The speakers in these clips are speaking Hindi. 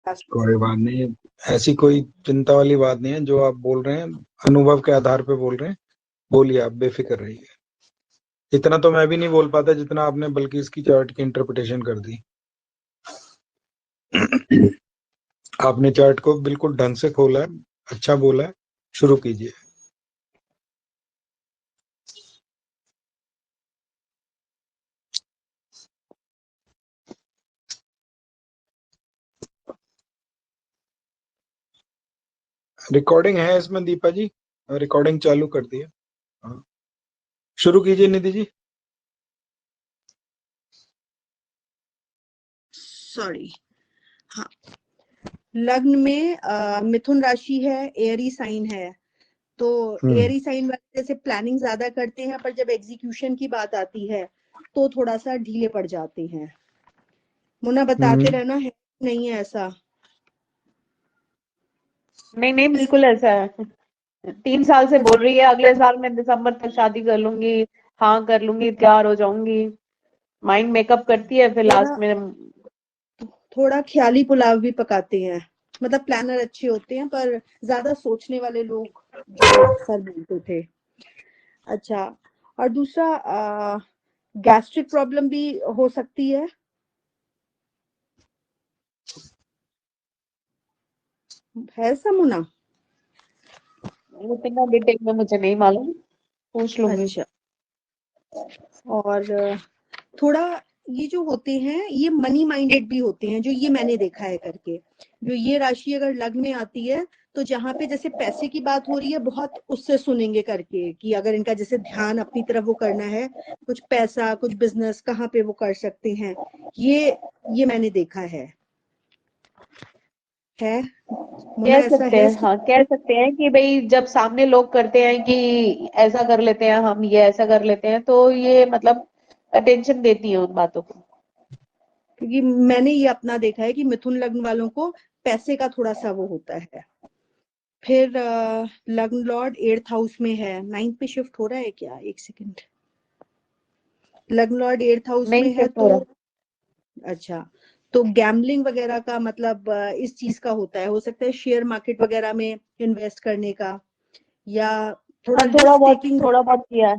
कोई बात नहीं, ऐसी कोई चिंता वाली बात नहीं है। जो आप बोल रहे हैं अनुभव के आधार पे बोल रहे हैं, बोलिए, आप बेफिक्र रहिए। इतना तो मैं भी नहीं बोल पाता जितना आपने बल्कि इसकी चार्ट की इंटरप्रिटेशन कर दी। आपने चार्ट को बिल्कुल ढंग से खोला है, अच्छा बोला है। शुरू कीजिए। रिकॉर्डिंग है इसमें दीपा जी, रिकॉर्डिंग चालू कर दिया। हाँ, शुरू कीजिए निधि जी। सॉरी, हाँ, लग्न में मिथुन राशि है, एयरी साइन है, तो एयरी साइन वाले जैसे प्लानिंग ज्यादा करते हैं, पर जब एग्जीक्यूशन की बात आती है तो थोड़ा सा ढीले पड़ जाते हैं। मुन्ना बताते रहना है, नहीं है ऐसा? नहीं, बिल्कुल ऐसा है। 3 साल से बोल रही है अगले साल मैं दिसंबर तक शादी कर लूंगी, हाँ कर लूंगी, तैयार हो जाऊंगी, माइंड मेकअप करती है, फिर लास्ट में थोड़ा ख्याली पुलाव भी पकाते हैं। मतलब प्लानर अच्छे होते हैं पर ज्यादा सोचने वाले लोग जो सर बोलते थे। अच्छा, और दूसरा गैस्ट्रिक प्रॉब्लम भी हो सकती है। मुन्ना? इतना डिटेल में मुझे नहीं मालूम, पूछ लूंगी। अच्छा, और थोड़ा ये जो होते हैं ये मनी माइंडेड भी होते हैं, जो ये मैंने देखा है करके। जो ये राशि अगर लग्न में आती है तो जहाँ पे जैसे पैसे की बात हो रही है बहुत उससे सुनेंगे करके, कि अगर इनका जैसे ध्यान अपनी तरफ वो करना है, कुछ पैसा कुछ बिजनेस कहाँ पे वो कर सकते हैं, ये मैंने देखा है। कह सकते हैं, हाँ कह सकते हैं कि भाई जब सामने लोग करते हैं कि ऐसा कर लेते हैं हम, ये ऐसा कर लेते हैं, तो ये मतलब अटेंशन देती है उन बातों को। क्योंकि मैंने ये अपना देखा है कि मिथुन लग्न वालों को पैसे का थोड़ा सा वो होता है। फिर लग्न लॉर्ड 8th हाउस में है, 9th पे शिफ्ट हो रहा है क्या? एक सेकंड, लग्न लॉर्ड 8th हाउस में है तो अच्छा, तो गैम्बलिंग वगैरह का मतलब इस चीज का होता है, हो सकता है शेयर मार्केट वगैरह में इन्वेस्ट करने का, या थोड़ा बहुत किया है।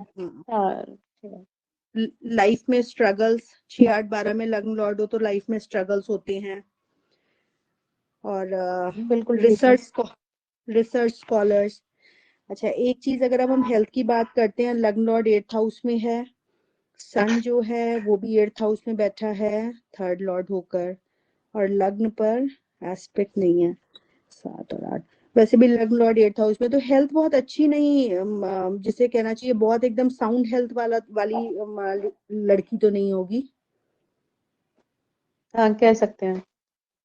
लाइफ में स्ट्रगल्स, 6-8-12 में लग्न लॉर्ड हो तो लाइफ में स्ट्रगल्स होते हैं। और बिल्कुल रिसर्च स्कॉलर्स। अच्छा, एक चीज अगर अब हम हेल्थ की बात करते हैं, लग्न लॉर्ड 8th हाउस में है, सन जो है वो भी 8th हाउस में बैठा है 3rd लॉर्ड होकर, और लग्न पर एस्पेक्ट नहीं है 7 और 8। वैसे भी लग्न लॉर्ड 8th हाउस में, तो हेल्थ बहुत अच्छी नहीं, जिसे कहना चाहिए बहुत एकदम साउंड हेल्थ वाली लड़की तो नहीं होगी। हाँ कह सकते हैं।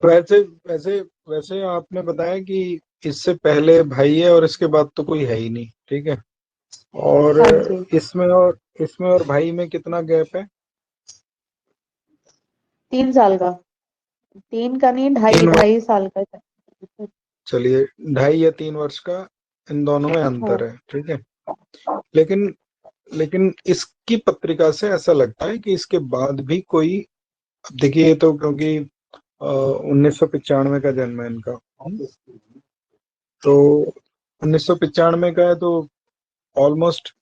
वैसे वैसे वैसे आपने बताया कि इससे पहले भाई है और इसके बाद तो कोई है ही नहीं, ठीक है। और इसमें और भाई में कितना गैप है? 3 साल का, 3 का नहीं, 2.5 साल का। चलिए, 2.5 या 3 वर्ष का इन दोनों में अंतर है, ठीक है। लेकिन इसकी पत्रिका से ऐसा लगता है कि इसके बाद भी कोई, अब देखिए तो क्योंकि 1995 का जन्म है इनका, तो 1995 का है तो ऑलमोस्ट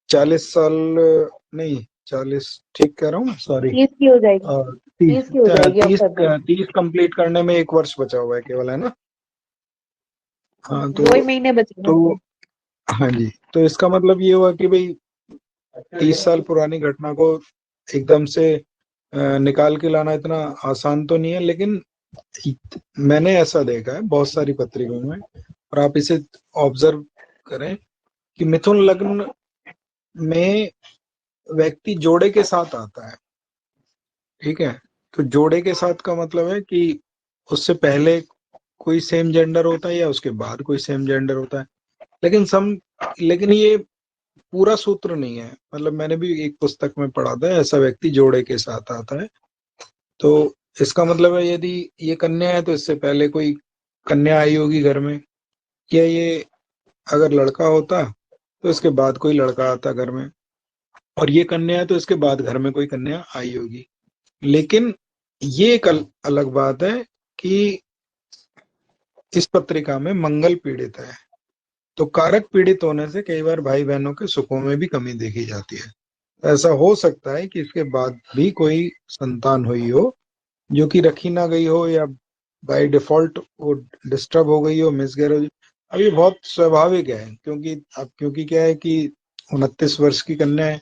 40 साल, नहीं 40, ठीक कह रहा हूँ, सॉरी 30 की हो जाएगी। 30 कंप्लीट करने में 1 वर्ष बचा हुआ है केवल, है ना? हाँ, 2 महीने बचे हैं। तो हाँ जी, तो इसका मतलब ये हुआ कि भाई 30 साल पुरानी घटना को एकदम से निकाल के लाना इतना आसान तो नहीं है। लेकिन मैंने ऐसा देखा है बहुत सारी पत्रिकाओं में, और आप इसे ऑब्जर्व करें कि मिथुन लग्न में व्यक्ति जोड़े के साथ आता है, ठीक है। तो जोड़े के साथ का मतलब है कि उससे पहले कोई सेम जेंडर होता है या उसके बाद कोई सेम जेंडर होता है। लेकिन ये पूरा सूत्र नहीं है। मतलब मैंने भी एक पुस्तक में पढ़ा था, ऐसा व्यक्ति जोड़े के साथ आता है, तो इसका मतलब है यदि ये कन्या है तो इससे पहले कोई कन्या आई होगी घर में, या ये अगर लड़का होता तो इसके बाद कोई लड़का आता घर में, और ये कन्या है तो इसके बाद घर में कोई कन्या आई होगी। लेकिन ये एक अलग बात है कि इस पत्रिका में मंगल पीड़ित है, तो कारक पीड़ित होने से कई बार भाई बहनों के सुखों में भी कमी देखी जाती है। ऐसा हो सकता है कि इसके बाद भी कोई संतान हुई हो जो कि रखी ना गई हो, या बाय डिफॉल्ट वो डिस्टर्ब हो गई हो, मिसगैरेज। अब ये बहुत स्वाभाविक है, क्योंकि क्या है कि 29 वर्ष की कन्या है,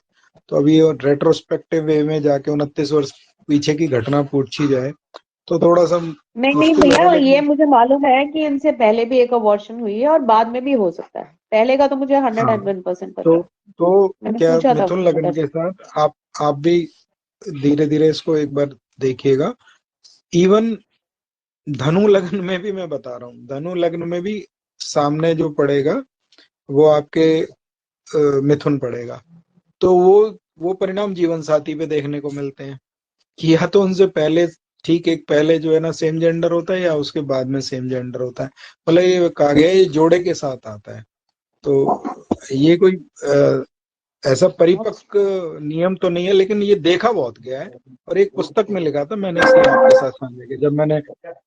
तो अभी रेट्रोस्पेक्टिव वे में जाके 29 वर्ष पीछे की घटना पूछी जाए तो थोड़ा सा नहीं मुश्किल भैया, होगा, ये लेकिन मुझे मालूम है कि इनसे पहले भी एक अबॉर्शन हुई है और बाद में भी हो सकता है। पहले का तो मुझे हाँ, 101% पता तो है, तो मैंने क्या पूछा था मिथुन उनसे लग्न वैसे। के साथ आप भी धीरे धीरे इसको एक बार देखिएगा। इवन धनु लग्न में भी मैं बता रहा हूँ, धनु लग्न में भी सामने जो पड़ेगा वो आपके मिथुन पड़ेगा, तो वो परिणाम जीवन साथी पे देखने को मिलते हैं कि या तो उनसे पहले, ठीक एक पहले जो है ना सेम जेंडर होता है, या उसके बाद में सेम जेंडर होता है। मतलब ये कहा गया है ये जोड़े के साथ आता है। तो ये कोई ऐसा परिपक्व नियम तो नहीं है, लेकिन ये देखा बहुत गया है। और एक पुस्तक में लिखा था, मैंने इसलिए आपके साथ साझा किया। जब मैंने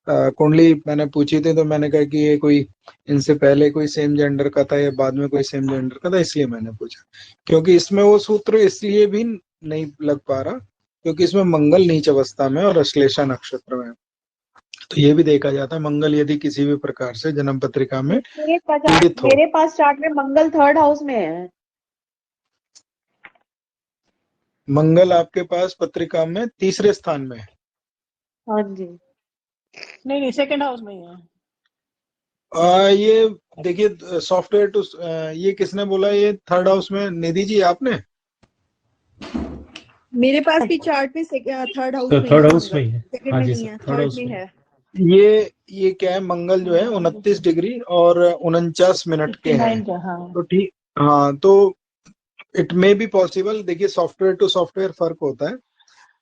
कुंडली मैंने पूछी थी, तो मैंने कहा कि ये कोई इनसे पहले कोई सेम जेंडर का था या बाद में कोई सेम जेंडर का था, इसलिए मैंने पूछा। क्योंकि इसमें वो सूत्र इसलिए भी नहीं लग पा रहा क्योंकि इसमें मंगल नीच अवस्था में और अश्लेषा नक्षत्र में है। तो ये भी देखा जाता है, मंगल यदि किसी भी प्रकार से जन्म पत्रिका में पीड़ित हो। मेरे पास चार्ट में मंगल 3rd हाउस में है। मंगल आपके पास पत्रिका में तीसरे स्थान में है। हाँ जी। नहीं 2nd हाउस में ही है। ये देखिए सॉफ्टवेयर टू, ये किसने बोला ये 3rd हाउस में? निधि जी आपने? मेरे पास भी चार्ट में 3rd हाउस में ही 3rd है हाउस में ही मंगल, है। सेकंड हाँ में जी नहीं सर, है, 3rd थर्ड हाउस में में है। ये क्या है, मंगल जो है 29 डिग्री और 49 मिनट के हैं। 59 का, हाँ। तो ठीक, हाँ, तो इट मे बी पॉसिबल। देखिए सॉफ्टवेयर टू सॉफ्टवेयर फर्क होता है।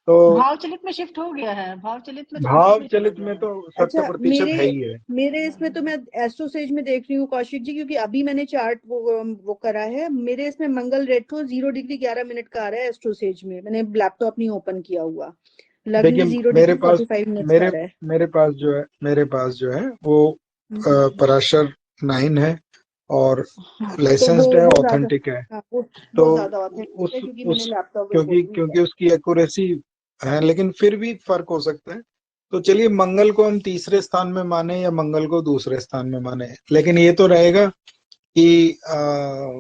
तो भाव चलित में शिफ्ट हो गया है, भाव चलित में तो भाव बिल्कुल चला चलित गया में है। तो 70% अच्छा, है ही है। मेरे इसमें तो मैं एस्ट्रोसेज में देख रही हूँ कौशिक जी, क्योंकि अभी मैंने चार्ट वो करा है। मेरे इसमें मंगल रेट्रो 0 डिग्री 11 मिनट का आ रहा है एस्ट्रोसेज में। मैंने लैपटॉप नहीं ओपन किया हुआ। लग्न देखिए 0 मेरे डिग्री पास 45 मिनट्स का आ रहा है। मेरे पास जो है वो पराशर 9 है और हाँ, तो लाइसेंस्ड है, वो ज्यादा, ऑथेंटिक है। हाँ, वो तो ज्यादा ऑथेंटिक है, क्योंकि मैंने लैपटॉप क्योंकि उसकी एक्यूरेसी है, लेकिन फिर भी फर्क हो सकता है। तो चलिए मंगल को हम तीसरे स्थान में माने या मंगल को दूसरे स्थान में माने, लेकिन ये तो रहेगा कि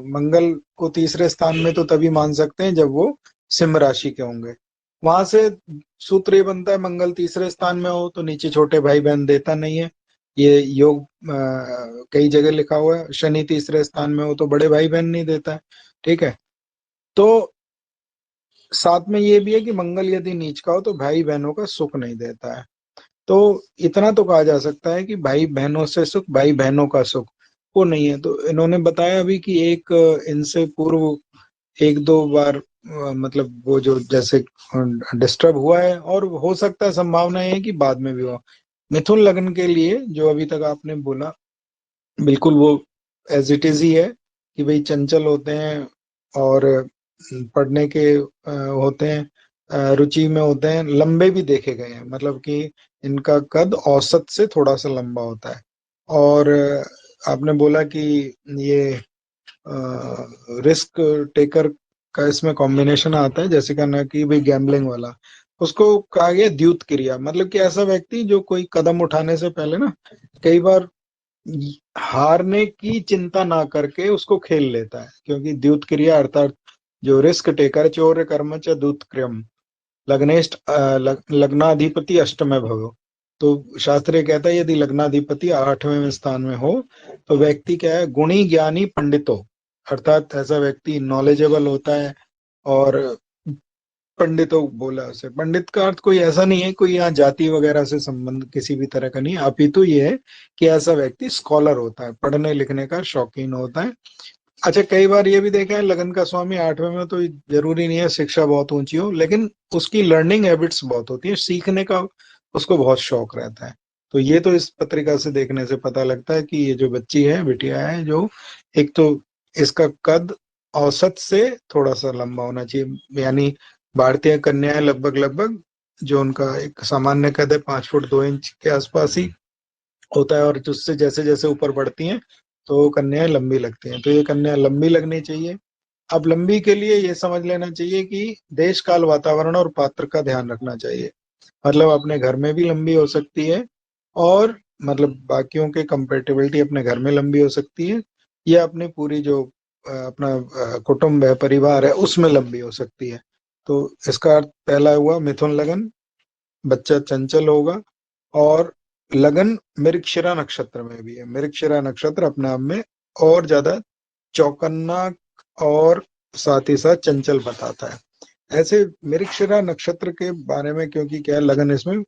मंगल को तीसरे स्थान में तो तभी मान सकते हैं जब वो सिंह राशि के होंगे। वहां से सूत्र ये बनता है, मंगल तीसरे स्थान में हो तो नीचे छोटे भाई बहन देता नहीं है। ये योग कई जगह लिखा हुआ है। शनि तीसरे स्थान में हो तो बड़े भाई बहन नहीं देता है। ठीक है, तो साथ में ये भी है कि मंगल यदि नीच का हो तो भाई बहनों का सुख नहीं देता है। तो इतना तो कहा जा सकता है कि भाई बहनों से सुख, भाई बहनों का सुख वो नहीं है। तो इन्होंने बताया अभी कि एक इनसे पूर्व 1-2 बार मतलब वो जो जैसे डिस्टर्ब हुआ है, और हो सकता है संभावना है कि बाद में भी हो। मिथुन लग्न के लिए जो अभी तक आपने बोला बिल्कुल वो एज इट इज ही है कि भाई चंचल होते हैं और पढ़ने के होते हैं, रुचि में होते हैं, लंबे भी देखे गए हैं। मतलब कि इनका कद औसत से थोड़ा सा लंबा होता है। और आपने बोला कि ये रिस्क टेकर का इसमें कॉम्बिनेशन आता है, जैसे कहना कि भाई गैम्बलिंग वाला, उसको कहा गया द्यूत क्रिया। मतलब कि ऐसा व्यक्ति जो कोई कदम उठाने से पहले ना कई बार हारने की चिंता ना करके उसको खेल लेता है। क्योंकि द्यूत क्रिया अर्थात जो रिस्क टेकर, चौर्य कर्म च दूत क्रियम लग्नेष्ट लग्नाधिपति अष्टमे भव। तो शास्त्र ये कहता है यदि लग्नाधिपति 8वें स्थान में हो तो व्यक्ति क्या है, गुणी ज्ञानी पंडितो, अर्थात ऐसा व्यक्ति नॉलेजेबल होता है। और पंडितो बोला उसे, पंडित का अर्थ कोई ऐसा नहीं है कोई यहाँ जाति वगैरह से संबंध किसी भी तरह का नहीं, अपितु ये है कि ऐसा व्यक्ति स्कॉलर होता है, पढ़ने लिखने का शौकीन होता है। अच्छा, कई बार ये भी देखा है लगन का स्वामी 8वें में, तो जरूरी नहीं है शिक्षा बहुत ऊंची हो, लेकिन उसकी लर्निंग हैबिट्स बहुत होती है, सीखने का उसको बहुत शौक रहता है। तो ये तो इस पत्रिका से देखने से पता लगता है कि ये जो बच्ची है, बिटिया है, जो एक तो इसका कद औसत से थोड़ा सा लंबा होना चाहिए। यानी भारतीय कन्याएं लगभग जो उनका एक सामान्य कद है 5 फुट 2 इंच के आसपास ही होता है, और उससे जैसे जैसे ऊपर बढ़ती हैं तो कन्याएं लंबी लगती हैं। तो ये कन्या लंबी लगनी चाहिए। अब लंबी के लिए ये समझ लेना चाहिए कि देश काल वातावरण और पात्र का ध्यान रखना चाहिए। मतलब अपने घर में भी लंबी हो सकती है, और मतलब बाकियों के कंपेटेबिलिटी अपने घर में लंबी हो सकती है, या अपनी पूरी जो अपना कुटुंब है, परिवार है, उसमें लंबी हो सकती है। तो इसका अर्थ पहला हुआ मिथुन लगन, बच्चा चंचल होगा। और लगन मृगशिरा नक्षत्र में भी है। मृगशिरा नक्षत्र अपने आप में और ज्यादा चौकन्ना और साथ ही साथ चंचल बताता है। ऐसे मृगशिरा नक्षत्र के बारे में, क्योंकि क्या है, लगन इसमें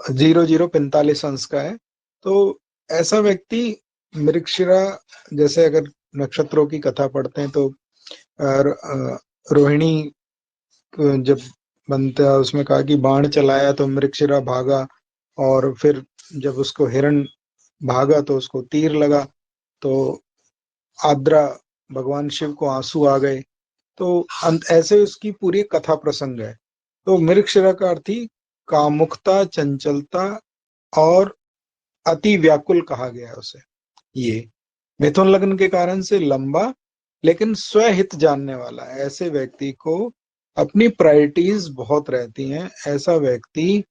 45 अंश का है। तो ऐसा व्यक्ति मृगशिरा, जैसे अगर नक्षत्रों की कथा पढ़ते हैं तो रोहिणी जब बनता है उसमें कहा कि बाण चलाया तो मृगशिरा भागा, और फिर जब उसको हिरण भागा तो उसको तीर लगा, तो आद्रा भगवान शिव को आंसू आ गए। तो ऐसे उसकी पूरी कथा प्रसंग है। तो मृगशिरा का अर्थ ही कामुकता, चंचलता और अति व्याकुल कहा गया है उसे। ये मिथुन लग्न के कारण से लंबा लेकिन स्वहित जानने वाला है। ऐसे व्यक्ति को अपनी प्रायोरिटीज बहुत रहती हैं। ऐसा व्यक्ति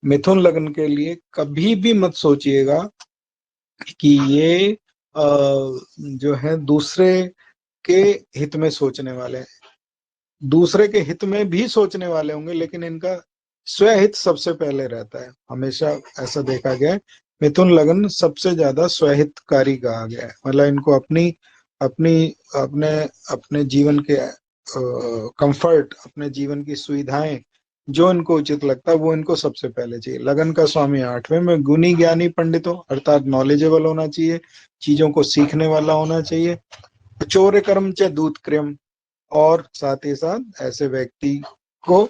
मिथुन लग्न के लिए कभी भी मत सोचिएगा कि ये जो है दूसरे के हित में सोचने वाले हैं। दूसरे के हित में भी सोचने वाले होंगे, लेकिन इनका स्वहित सबसे पहले रहता है। हमेशा ऐसा देखा गया है। मिथुन लग्न सबसे ज्यादा स्वहितकारी कहा गया है। मतलब इनको अपनी अपनी अपने अपने जीवन के कंफर्ट, अपने जीवन की सुविधाएं, जो इनको उचित लगता है वो इनको सबसे पहले चाहिए। लगन का स्वामी 8वें में गुणी ज्ञानी पंडित हो, अर्थात नॉलेजेबल होना चाहिए, चीजों को सीखने वाला होना चाहिए, चौर्य कर्म च दूत क्रम, और साथ ही साथ ऐसे व्यक्ति को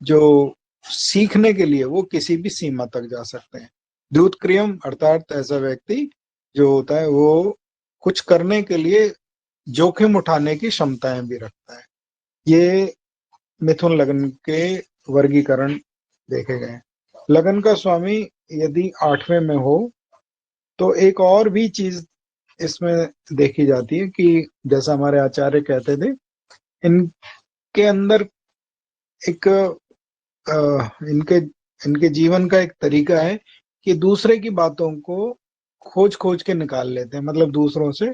जो सीखने के लिए वो किसी भी सीमा तक जा सकते हैं। दूत क्रियम अर्थात ऐसा व्यक्ति जो होता है वो कुछ करने के लिए जोखिम उठाने की क्षमताएं भी रखता है। ये मिथुन लगन के वर्गीकरण देखे गए। लगन का स्वामी यदि 8वें में हो तो एक और भी चीज इसमें देखी जाती है कि जैसा हमारे आचार्य कहते थे, इनके अंदर एक इनके इनके जीवन का एक तरीका है कि दूसरे की बातों को खोज खोज के निकाल लेते हैं। मतलब दूसरों से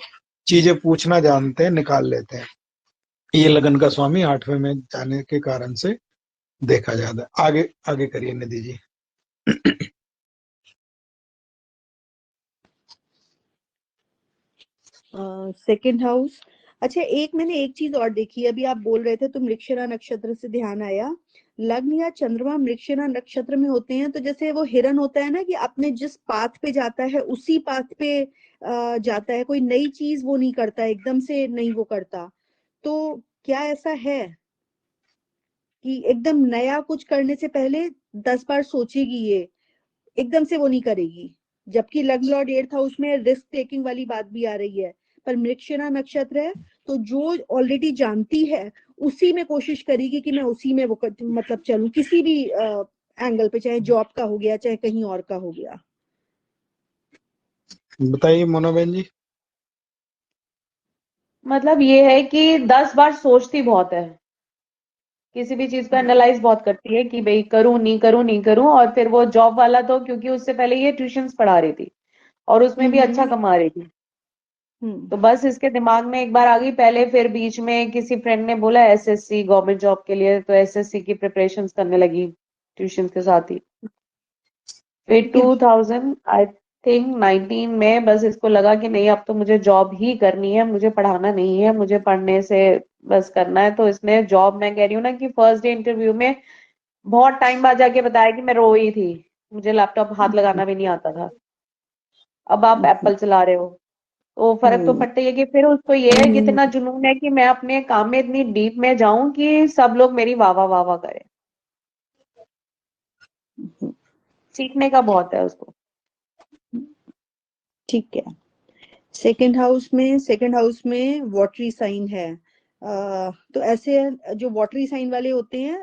चीजें पूछना जानते हैं, निकाल लेते हैं। ये लगन का स्वामी 8वें में जाने के कारण से देखा जाता है। आगे आगे करिए निधि जी। Second house. अच्छा, मैंने एक चीज और देखी, अभी आप बोल रहे थे तो मृगशिरा नक्षत्र से ध्यान आया। लग्न या चंद्रमा मृगशिरा नक्षत्र में होते हैं तो जैसे वो हिरन होता है ना, कि अपने जिस पाथ पे जाता है उसी पाथ पे जाता है, कोई नई चीज वो नहीं करता, एकदम से नहीं वो करता। तो क्या ऐसा है कि एकदम नया कुछ करने से पहले 10 बार सोचेगी, ये एकदम से वो नहीं करेगी? जबकि लग्न लॉर्ड 8th हाउस में रिस्क टेकिंग वाली बात भी आ रही है, पर मृगशिरा नक्षत्र है तो जो ऑलरेडी जानती है उसी में कोशिश करेगी कि मैं उसी में वो मतलब चलूं, किसी भी एंगल पे, चाहे जॉब का हो गया चाहे कहीं और का हो गया। बताइए मोना बहन जी। मतलब ये है कि 10 बार सोचती बहुत है, किसी भी चीज को एनालाइज बहुत करती है कि भाई करूं नहीं करूं नहीं करूं। और फिर वो जॉब वाला तो क्योंकि उससे पहले ये ट्यूशंस पढ़ा रही थी और उसमें भी अच्छा कमा रही थी, तो बस इसके दिमाग में एक बार आ गई पहले। फिर बीच में किसी फ्रेंड ने बोला एसएससी गवर्नमेंट जॉब के लिए, तो एसएससी की प्रिपरेशंस करने लगी ट्यूशन के साथ ही। फिर 2000 आई थिंक 19 में बस इसको लगा कि नहीं, अब तो मुझे जॉब ही करनी है, मुझे पढ़ाना नहीं है, मुझे पढ़ने से बस करना है। तो इसने जॉब, मैं कह रही हूँ ना कि फर्स्ट डे इंटरव्यू में बहुत टाइम बाद जाके बताया कि मैं रो ही थी, मुझे लैपटॉप हाथ लगाना भी नहीं आता था। अब आप एप्पल चला रहे हो, तो फर्क तो पड़ता ही है। कि फिर उसको ये है कि इतना जुनून है कि मैं अपने काम में इतनी डीप में जाऊं कि सब लोग मेरी वाह वाह वाह वाह करें। सीखने का बहुत है उसको। ठीक है। सेकंड हाउस में वाटरी साइन है। तो ऐसे जो वाटरी साइन वाले होते हैं,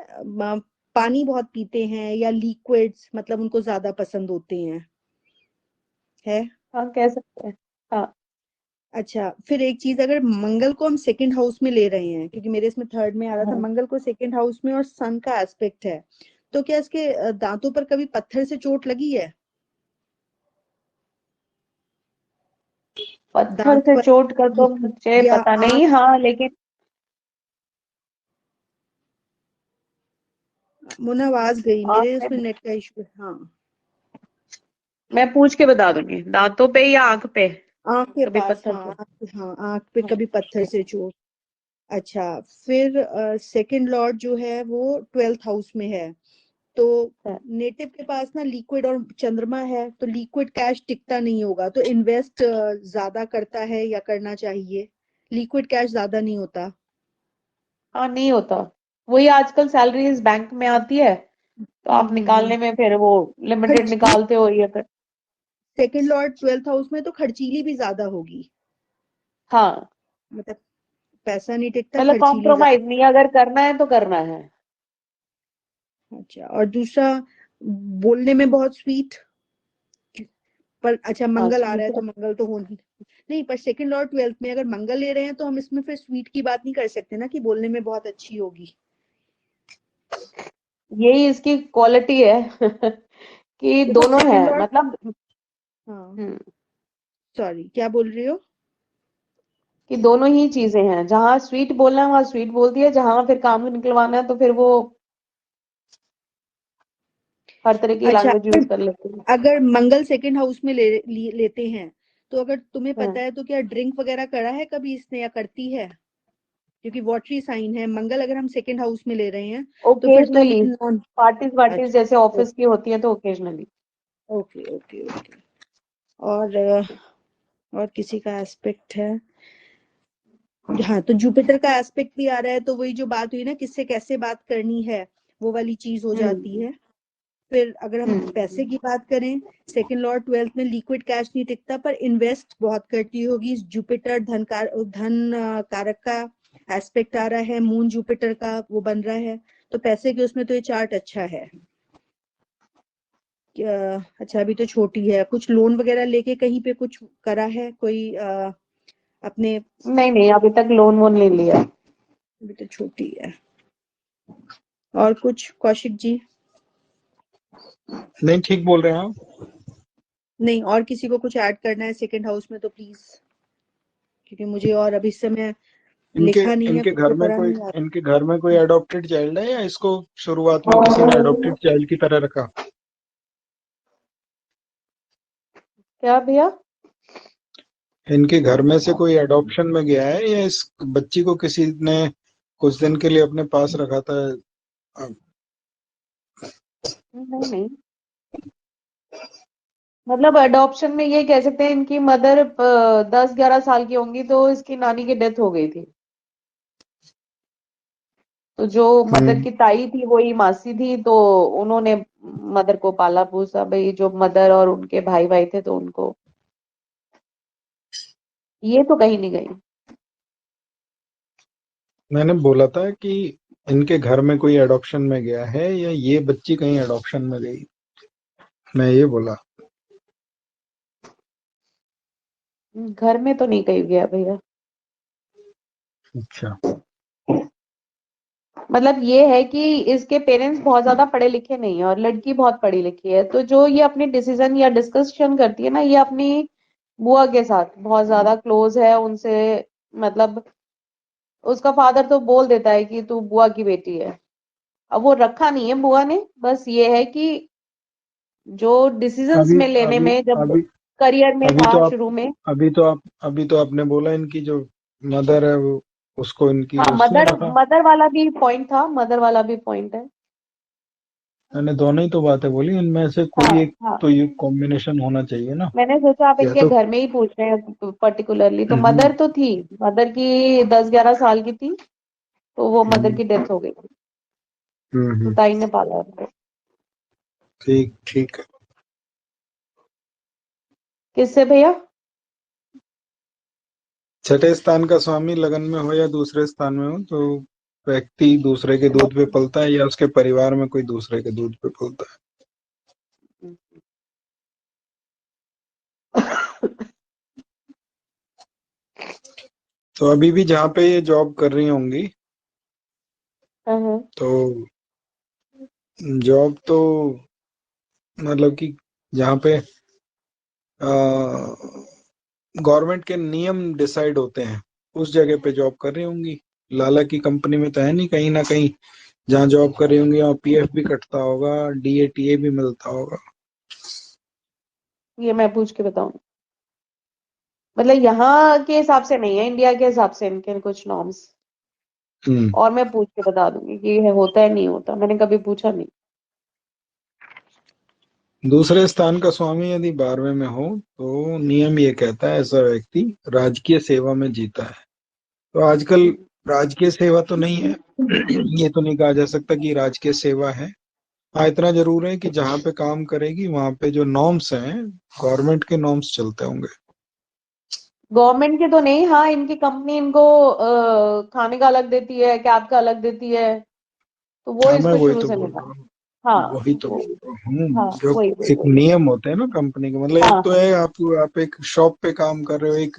पानी बहुत पीते हैं या लिक्विड्स, मतलब उनको ज्यादा पसंद होते हैं, है। हाँ कह सकते हैं। हाँ अच्छा, फिर एक चीज, अगर मंगल को हम सेकंड हाउस में ले रहे हैं, क्योंकि मेरे इसमें थर्ड में आ रहा था, हाँ। मंगल को सेकंड हाउस में और सन का एस्पेक्ट है, तो क्या इसके दांतों पर कभी पत्थर से चोट लगी है? पत्थर दांत से पर चोट का तो मुझे या पता आंख? नहीं, हाँ लेकिन मुन आवाज गई, आँख मेरे में, उसमें नेट का इशू है। हाँ, मैं पूछ के बता दूंगी, दांतों पे या आंख पे आंख के कभी पास, पत्थर हाँ से। हाँ, आंख पे हाँ। कभी पत्थर से चोट। अच्छा, फिर सेकंड लॉर्ड जो है वो 12th हाउस में है, तो है। नेटिव के पास ना लिक्विड और चंद्रमा है, तो लिक्विड कैश टिकता नहीं होगा, तो इन्वेस्ट ज्यादा करता है या करना चाहिए? लिक्विड कैश ज्यादा नहीं होता। हाँ नहीं होता, वही आजकल सैलरीज बैंक में आती है, तो आप हम्म। निकालने में फिर वो लिमिटेड खर्चीली, निकालते हो या फिर। सेकंड लॉर्ड 12th हाउस में तो खर्चीली भी ज्यादा होगी, हाँ मतलब पैसा नहीं टिकता, मतलब खर्चीली कॉम्प्रोमाइज ज्यादा। नहीं, अगर करना है तो करना है। अच्छा, और दूसरा, बोलने में बहुत स्वीट, पर अच्छा हाँ मंगल आ रहा है स्वीट तो है। मंगल तो हो नहीं। नहीं, पर सेकंड और 12th में अगर मंगल ले रहे हैं तो हम इसमें फिर स्वीट की बात नहीं कर सकते ना, कि बोलने में बहुत अच्छी होगी। यही इसकी क्वालिटी है कि देखो दोनों है सेकंड और, मतलब। हाँ, हम्म, सॉरी क्या बोल रही हो? कि दोनों ही चीजें हैं, जहां स्वीट बोलना है वहां स्वीट बोलती है, जहां फिर काम निकलवाना है तो फिर वो हर तरह की अच्छा, लैंग्वेज यूज कर लेती है। अगर मंगल सेकंड हाउस में लेते हैं, तो अगर तुम्हें हाँ। पता है तो क्या ड्रिंक वगैरह करा है कभी इसने या करती है? क्योंकि वॉटरी साइन है मंगल, अगर हम सेकंड हाउस में ले रहे हैं तो फिर तो ओकेजनली, ये नॉन। पार्टीज वार्टीज जैसे अच्छा, ऑफिस की होती है तो ओकेजनली। Okay okay okay. और और किसी का एस्पेक्ट है? हाँ, तो जुपिटर का एस्पेक्ट भी आ रहा है, तो वही जो बात हुई ना, किससे कैसे बात करनी है, वो वाली चीज हो जाती हम्म। है। फिर अगर हम हम्म। पैसे की बात करें, सेकंड लॉर्ड 12th में लिक्विड कैश नहीं टिकता, पर इन्वेस्ट बहुत करती होगी। जुपिटर धन कारक का एस्पेक्ट आ रहा है, मून जुपिटर का वो बन रहा है, तो पैसे के उसमें तो ये चार्ट अच्छा है। अच्छा, अभी तो छोटी है, कुछ लोन वगैरह लेके कहीं पे कुछ करा है कोई अपने? नहीं नहीं, अभी तक लोन वोन नहीं लिया। अभी तो छोटी है। और कुछ कौशिक जी? नहीं, ठीक बोल रहे हैं आप। नहीं, और किसी को कुछ ऐड करना है सेकंड हाउस में तो प्लीज, क्योंकि मुझे और अभी से मैं इनके लिखा नहीं है, इनके कुछ घर में दोबारा कोई नहीं आ इनके घर में कोई अडॉप्टेड चाइल्ड है, या इसको शुरुआत में किसी ने अडॉप्टेड चाइल्ड की तरह रखा? क्या भैया? इनके घर में से कोई अडॉप्शन में गया है, या इस बच्ची को किसी ने कुछ दिन के लिए अपने पास रखा था? नहीं नहीं, मतलब अडॉप्शन में ये कह सकते हैं, इनकी मदर 10-11 साल की होंगी तो इसकी नानी की डेथ हो गई थी, तो जो मदर हम्म। की ताई थी वही मासी थी, तो उन्होंने मदर को पाला पोसा भाई, जो मदर और उनके भाई भाई थे तो उनको, ये तो कहीं नहीं गई। मैंने बोला था कि इनके घर में कोई अडॉप्शन में गया है, या ये बच्ची कहीं अडॉप्शन में गई, मैं ये बोला। घर में तो नहीं कहीं गया भैया। अच्छा। मतलब ये है कि इसके पेरेंट्स बहुत ज्यादा पढ़े लिखे नहीं है और लड़की बहुत पढ़ी लिखी है, तो जो ये अपनी डिसीजन या डिस्कशन करती है ना, ये अपनी बुआ के साथ बहुत ज्यादा क्लोज है उनसे, मतलब उसका फादर तो बोल देता है कि तू बुआ की बेटी है। अब वो रखा नहीं है बुआ ने, बस ये है कि जो डिसीजंस अभी में लेने अभी में, जब अभी करियर में अभी था तो आप शुरू में। अभी तो आपने बोला इनकी जो मदर है, वो उसको इनकी हाँ, उसने मदर रखा। मदर वाला भी पॉइंट था, मदर वाला भी पॉइंट है। मैंने दोनों ही तो बातें बोली, इनमें से हाँ कोई एक हाँ, तो ये कॉम्बिनेशन होना चाहिए ना। मैंने सोचा आप या इनके तो घर में ही पूछ रहे हैं पर्टिकुलरली, तो हम्म मदर तो थी, मदर की 10-11 साल की थी, तो वो मदर हम्म की डेथ हो गई थी, तो हम्म। ताई ने पाला उनको। ठीक ठीक है। किससे भैया? छठे स्थान का स्वामी लगन में हो या दूसरे स्थान में हो, तो व्यक्ति दूसरे के दूध पे पलता है या उसके परिवार में कोई दूसरे के दूध पे पलता है। तो अभी भी जहाँ पे ये जॉब कर रही होंगी, तो जॉब तो मतलब कि जहाँ पे गवर्नमेंट के नियम डिसाइड होते हैं उस जगह पे जॉब कर रही होंगी। लाला की कंपनी में तो है नहीं, कहीं ना कहीं जहाँ जॉब कर रही होंगी वहाँ पीएफ भी कटता होगा, डीएटीए भी मिलता होगा। ये मैं पूछ के बताऊं। मतलब यहाँ के हिसाब से नहीं है, इंडिया के हिसाब से इनके कुछ नॉर्म्स, और मैं पूछ के बता दूंगी कि ये होता है नहीं होता, मैंने कभी पूछा नहीं। दूसरे स्थान का स्वामी यदि 12वें में हो तो नियम ये कहता है ऐसा व्यक्ति राजकीय सेवा में जीता है। तो आजकल राजकीय सेवा तो नहीं है, ये तो नहीं कहा जा सकता कि राजकीय सेवा है। हाँ, इतना जरूर है कि जहाँ पे काम करेगी वहां पे जो नॉर्म्स हैं गवर्नमेंट के नॉर्म्स चलते होंगे। गवर्नमेंट के तो नहीं, हाँ इनकी कंपनी इनको खाने का अलग देती है, कैब का अलग देती है, तो वो हाँ, मैं इसको वही शुरू तो से बोल मिला। रहा हूँ, हाँ वही तो वो, बोल रहा हूँ। हाँ जो वही वही एक वही। नियम होते हैं ना कंपनी के, मतलब हाँ एक तो हाँ है आप एक शॉप पे काम कर रहे हो, एक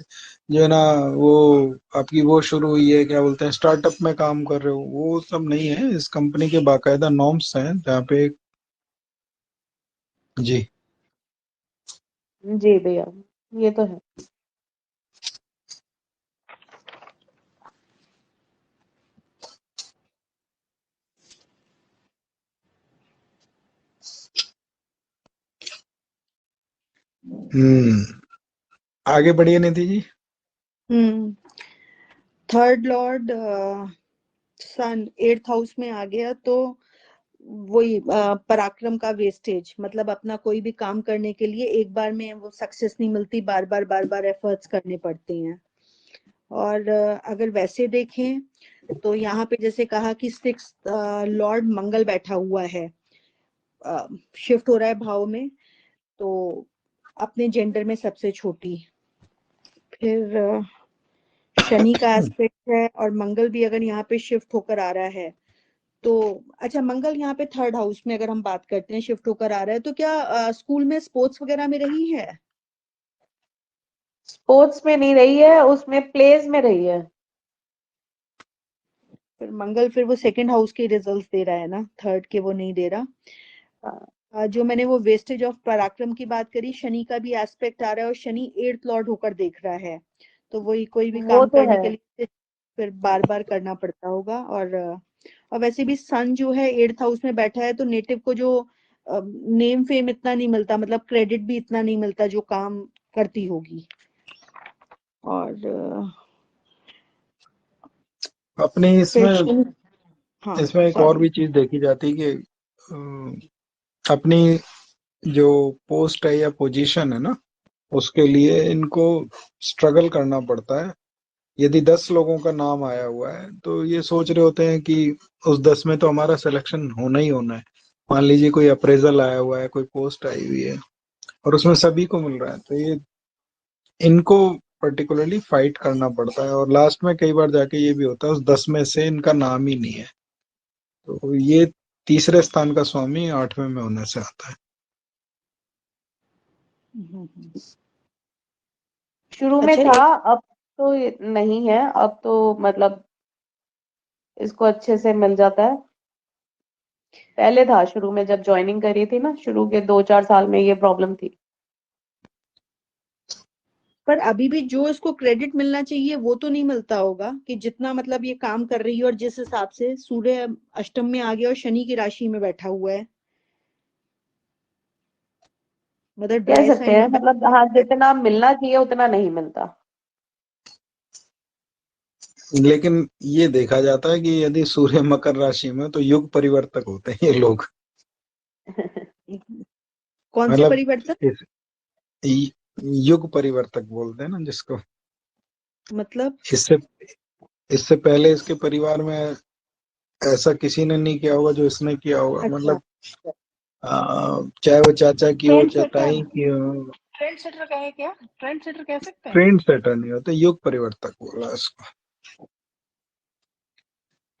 जो है ना वो आपकी वो शुरू हुई है, क्या बोलते हैं, स्टार्टअप में काम कर रहे हो, वो सब नहीं है। इस कंपनी के बाकायदा नॉर्म्स हैं जहाँ पे जी। जी भैया, ये तो है। आगे बढ़िए निधि जी। थर्ड लॉर्ड सन 8th हाउस में आ गया तो वही पराक्रम का वेस्टेज, मतलब अपना कोई भी काम करने के लिए एक बार में वो सक्सेस नहीं मिलती, बार बार एफर्ट्स करने पड़ते हैं। और अगर वैसे देखें तो यहाँ पे जैसे कहा कि 6th लॉर्ड मंगल बैठा हुआ है, शिफ्ट हो रहा है भाव में, तो अपने जेंडर में सबसे छोटी। फिर शनि का एस्पेक्ट है और मंगल भी अगर यहाँ पे शिफ्ट होकर आ रहा है तो अच्छा, मंगल यहाँ पे 3rd हाउस में अगर हम बात करते हैं शिफ्ट होकर आ रहा है तो क्या स्कूल में स्पोर्ट्स वगैरह में रही है? स्पोर्ट्स में नहीं रही है, उसमें प्लेज में रही है। फिर मंगल फिर वो 2nd हाउस के रिजल्ट्स दे रहा है ना, 3rd के वो नहीं दे रहा। जो मैंने वो वेस्टेज ऑफ पराक्रम की बात करी, शनि का भी एस्पेक्ट आ रहा है और शनि 8th लॉर्ड होकर देख रहा है, तो वही कोई भी वो काम तो करने है। के लिए फिर बार बार करना पड़ता होगा। और वैसे भी सन जो है 8th हाउस में बैठा है तो नेटिव को जो नेम फेम इतना नहीं मिलता, मतलब क्रेडिट भी इतना नहीं मिलता जो काम करती होगी। और अपने इसमें हाँ इसमें एक और सॉरी, भी चीज देखी जाती है कि अपनी जो पोस्ट है या पोजीशन है ना, उसके लिए इनको स्ट्रगल करना पड़ता है। यदि 10 लोगों का नाम आया हुआ है तो ये सोच रहे होते हैं कि उस 10 में तो हमारा सिलेक्शन होना ही होना है। मान लीजिए कोई अप्रेजल आया हुआ है, कोई पोस्ट आई हुई है और उसमें सभी को मिल रहा है, तो ये इनको पर्टिकुलरली फाइट करना पड़ता है और लास्ट में कई बार जाके ये भी होता है उस 10 में से इनका नाम ही नहीं है। तो ये तीसरे स्थान का स्वामी 8वें में होने से आता है। शुरू में अच्छा था, अब तो नहीं है, अब तो मतलब इसको अच्छे से मिल जाता है। पहले था, शुरू में जब ज्वाइनिंग करी थी ना, शुरू के 2-4 साल में ये प्रॉब्लम थी। पर अभी भी जो इसको क्रेडिट मिलना चाहिए वो तो नहीं मिलता होगा, कि जितना मतलब ये काम कर रही है और जिस हिसाब से सूर्य अष्टम में आ गया और शनि की राशि में बैठा हुआ है, मतलब कह ड्राई सकते साइन हैं, में मतलब हाँ जितना मिलना चाहिए उतना नहीं मिलता। लेकिन ये देखा जाता है कि यदि सूर्य मकर राशि में तो युग परिवर्तक होते हैं ये लोग। कौन से मतलब परिवर्तन? युग परिवर्तक बोलते हैं ना जिसको। मतलब इससे इससे पहले इसके परिवार में ऐसा किसी ने नहीं किया होगा जो इसने किया होगा। अच्छा, मतलब चाहे वो चाचा की हो ट्रेंड चाहे सेटर, ताई की हो। ट्रेंड सेटर कहे क्या? ट्रेंड सेटर कह सकते हैं। ट्रेंड सेटर नहीं होते, युग परिवर्तक बोला इसको।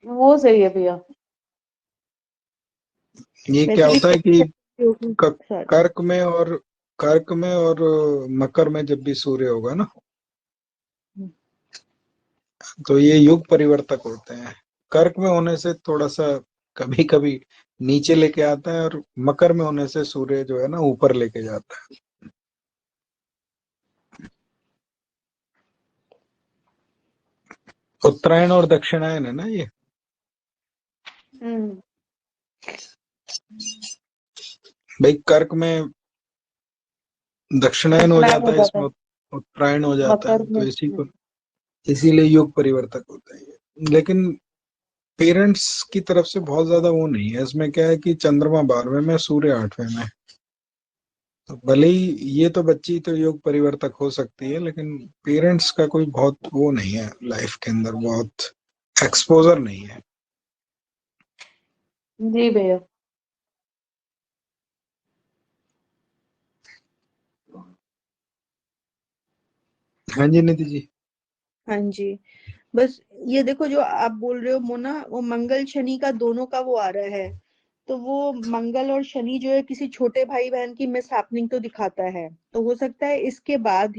वो सही है भैया। ये वैसे क्या भी होता है कि सॉरी कर्क में और मकर में जब भी सूर्य होगा ना, तो ये युग परिवर्तक होते हैं। कर्क में होने से थोड़ा सा कभी कभी नीचे लेके आता है, और मकर में होने से सूर्य जो है ना ऊपर लेके जाता है। उत्तरायण और दक्षिणायन है ना ये। हम्म। भाई कर्क में दक्षिणायन हो दक्षिणायन जाता हो है, जाता इसमें है, उत्तरायण हो जाता मकर है, तो में। इसी को इसीलिए युग परिवर्तक होता है ये। लेकिन पेरेंट्स की तरफ से बहुत ज्यादा वो नहीं है। इसमें क्या है कि चंद्रमा 12वें में, सूर्य 8वें में, तो भले ही ये तो बच्ची तो योग परिवर्तक हो सकती है, लेकिन पेरेंट्स का कोई बहुत वो नहीं है लाइफ के अंदर, बहुत एक्सपोजर नहीं है। जी भैया। हाँ जी निधि जी। हाँ जी। बस ये देखो जो आप बोल रहे हो मोना, वो मंगल शनि का दोनों का वो आ रहा है, तो वो मंगल और शनि जो है किसी छोटे भाई बहन की मिस हैपनिंग तो दिखाता है। तो हो सकता है इसके बाद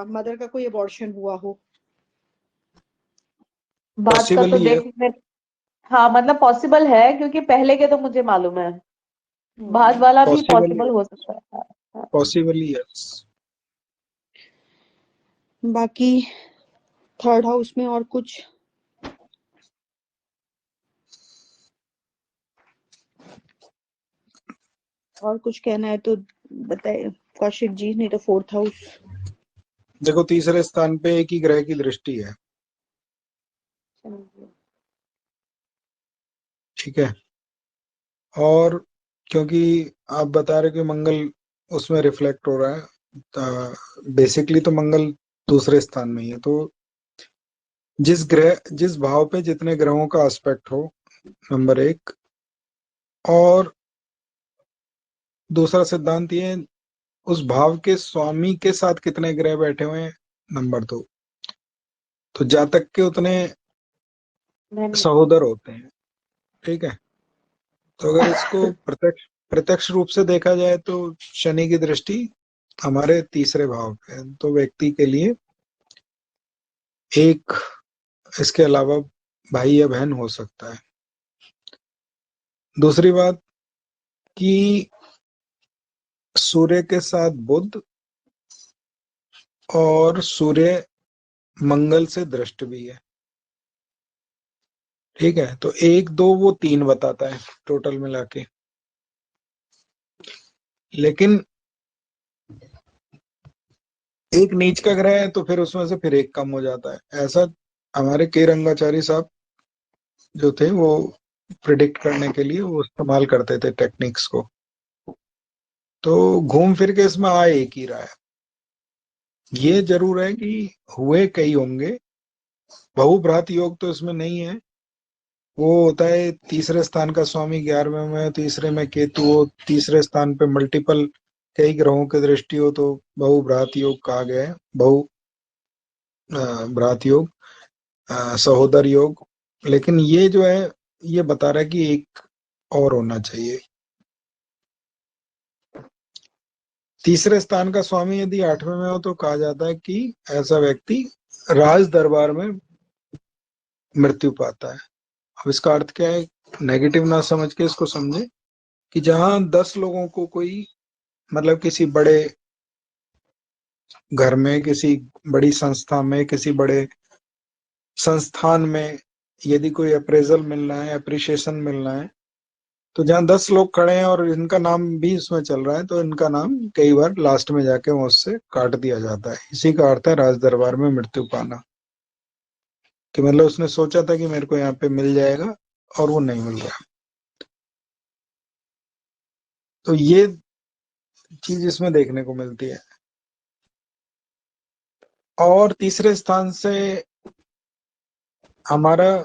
मदर का कोई अबॉर्शन हुआ हो। बात का तो पॉसिबली है। देख मैं, हाँ मतलब पॉसिबल है, क्योंकि पहले के तो मुझे मालूम है, बाद वाला भी पॉसिबली पॉसिबल हो सकता है। हाँ। पॉसिबली है। बाकी थर्ड हाउस में और कुछ कहना है तो बताए कौशिक जी, नहीं तो फोर्थ हाउस। देखो तीसरे स्थान पे एक ही ग्रह की दृष्टि है, ठीक है। और क्योंकि आप बता रहे कि मंगल उसमें रिफ्लेक्ट हो रहा है, बेसिकली तो मंगल दूसरे स्थान में ही है, तो जिस भाव पे जितने ग्रहों का एस्पेक्ट हो, नंबर एक। और दूसरा सिद्धांत ये, उस भाव के स्वामी के साथ कितने ग्रह बैठे हुए हैं, नंबर दो। तो जातक के उतने मैंने सहोदर होते हैं, ठीक है। तो अगर इसको प्रत्यक्ष प्रत्यक्ष रूप से देखा जाए तो शनि की दृष्टि हमारे तीसरे भाव पे है, तो व्यक्ति के लिए एक इसके अलावा भाई या बहन हो सकता है। दूसरी बात कि सूर्य के साथ बुध, और सूर्य मंगल से दृष्ट भी है, ठीक है। तो एक दो वो तीन बताता है टोटल मिला के। लेकिन एक नीच का ग्रह है तो फिर उसमें से फिर एक कम हो जाता है। ऐसा हमारे के रंगाचारी साहब जो थे वो प्रिडिक्ट करने के लिए वो इस्तेमाल करते थे टेक्निक्स को। तो घूम फिर के इसमें आ एक ही रहा है। ये जरूर है कि हुए कई होंगे। बहुभ्रात योग तो इसमें नहीं है। वो होता है तीसरे स्थान का स्वामी 11वें में, तीसरे में केतु हो, तीसरे स्थान पे मल्टीपल कई ग्रहों की दृष्टि हो, तो बहुभ्रात योग कहा गया है। बहु भ्रात योग, सहोदर योग। लेकिन ये जो है ये बता रहा है कि एक और होना चाहिए। तीसरे स्थान का स्वामी यदि 8वें में हो तो कहा जाता है कि ऐसा व्यक्ति राज दरबार में मृत्यु पाता है। अब इसका अर्थ क्या है, नेगेटिव ना समझ के इसको समझे कि जहां 10 लोगों को कोई, मतलब किसी बड़े घर में, किसी बड़ी संस्था में, किसी बड़े संस्थान में यदि कोई अप्रेजल मिलना है, अप्रिशिएशन मिलना है, तो जहाँ 10 लोग खड़े हैं और इनका नाम भी इसमें चल रहा है, तो इनका नाम कई बार लास्ट में जाके वो उससे काट दिया जाता है। इसी का अर्थ है राज दरबार में मृत्यु पाना, कि मतलब उसने सोचा था कि मेरे को यहाँ पे मिल जाएगा और वो नहीं मिल रहा। तो ये चीज इसमें देखने को मिलती है। और तीसरे स्थान से हमारा,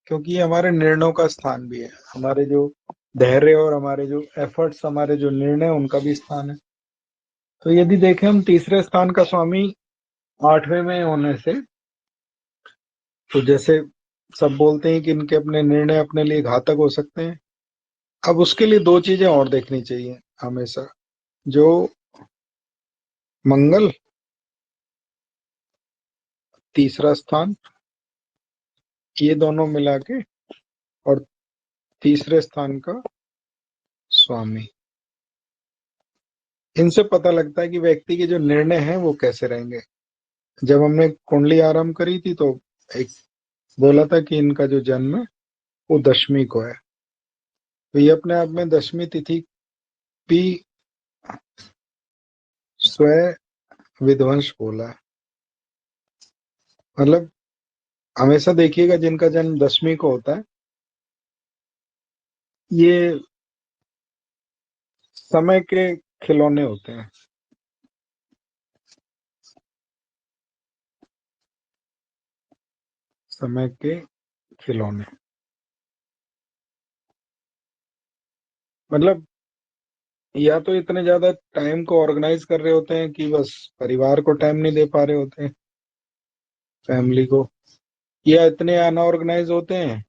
क्योंकि ये हमारे निर्णयों का स्थान भी है, हमारे जो धैर्य और हमारे जो एफर्ट्स, हमारे जो निर्णय, उनका भी स्थान है। तो यदि देखें हम तीसरे स्थान का स्वामी 8वें में होने से, तो जैसे सब बोलते हैं कि इनके अपने निर्णय अपने लिए घातक हो सकते हैं। अब उसके लिए दो चीजें और देखनी चाहिए हमेशा, जो मंगल, तीसरा स्थान, ये दोनों मिला के, और तीसरे स्थान का स्वामी, इनसे पता लगता है कि व्यक्ति के जो निर्णय हैं वो कैसे रहेंगे। जब हमने कुंडली आरंभ करी थी तो एक बोला था कि इनका जो जन्म है वो दशमी को है, तो ये अपने आप में दशमी तिथि भी स्वयं विध्वंस बोला है। मतलब हमेशा देखिएगा जिनका जन्म दशमी को होता है, ये समय के खिलौने होते हैं। समय के खिलौने मतलब या तो इतने ज्यादा टाइम को ऑर्गेनाइज कर रहे होते हैं कि बस परिवार को टाइम नहीं दे पा रहे होते हैं, फैमिली को, या इतने अनऑर्गेनाइज होते हैं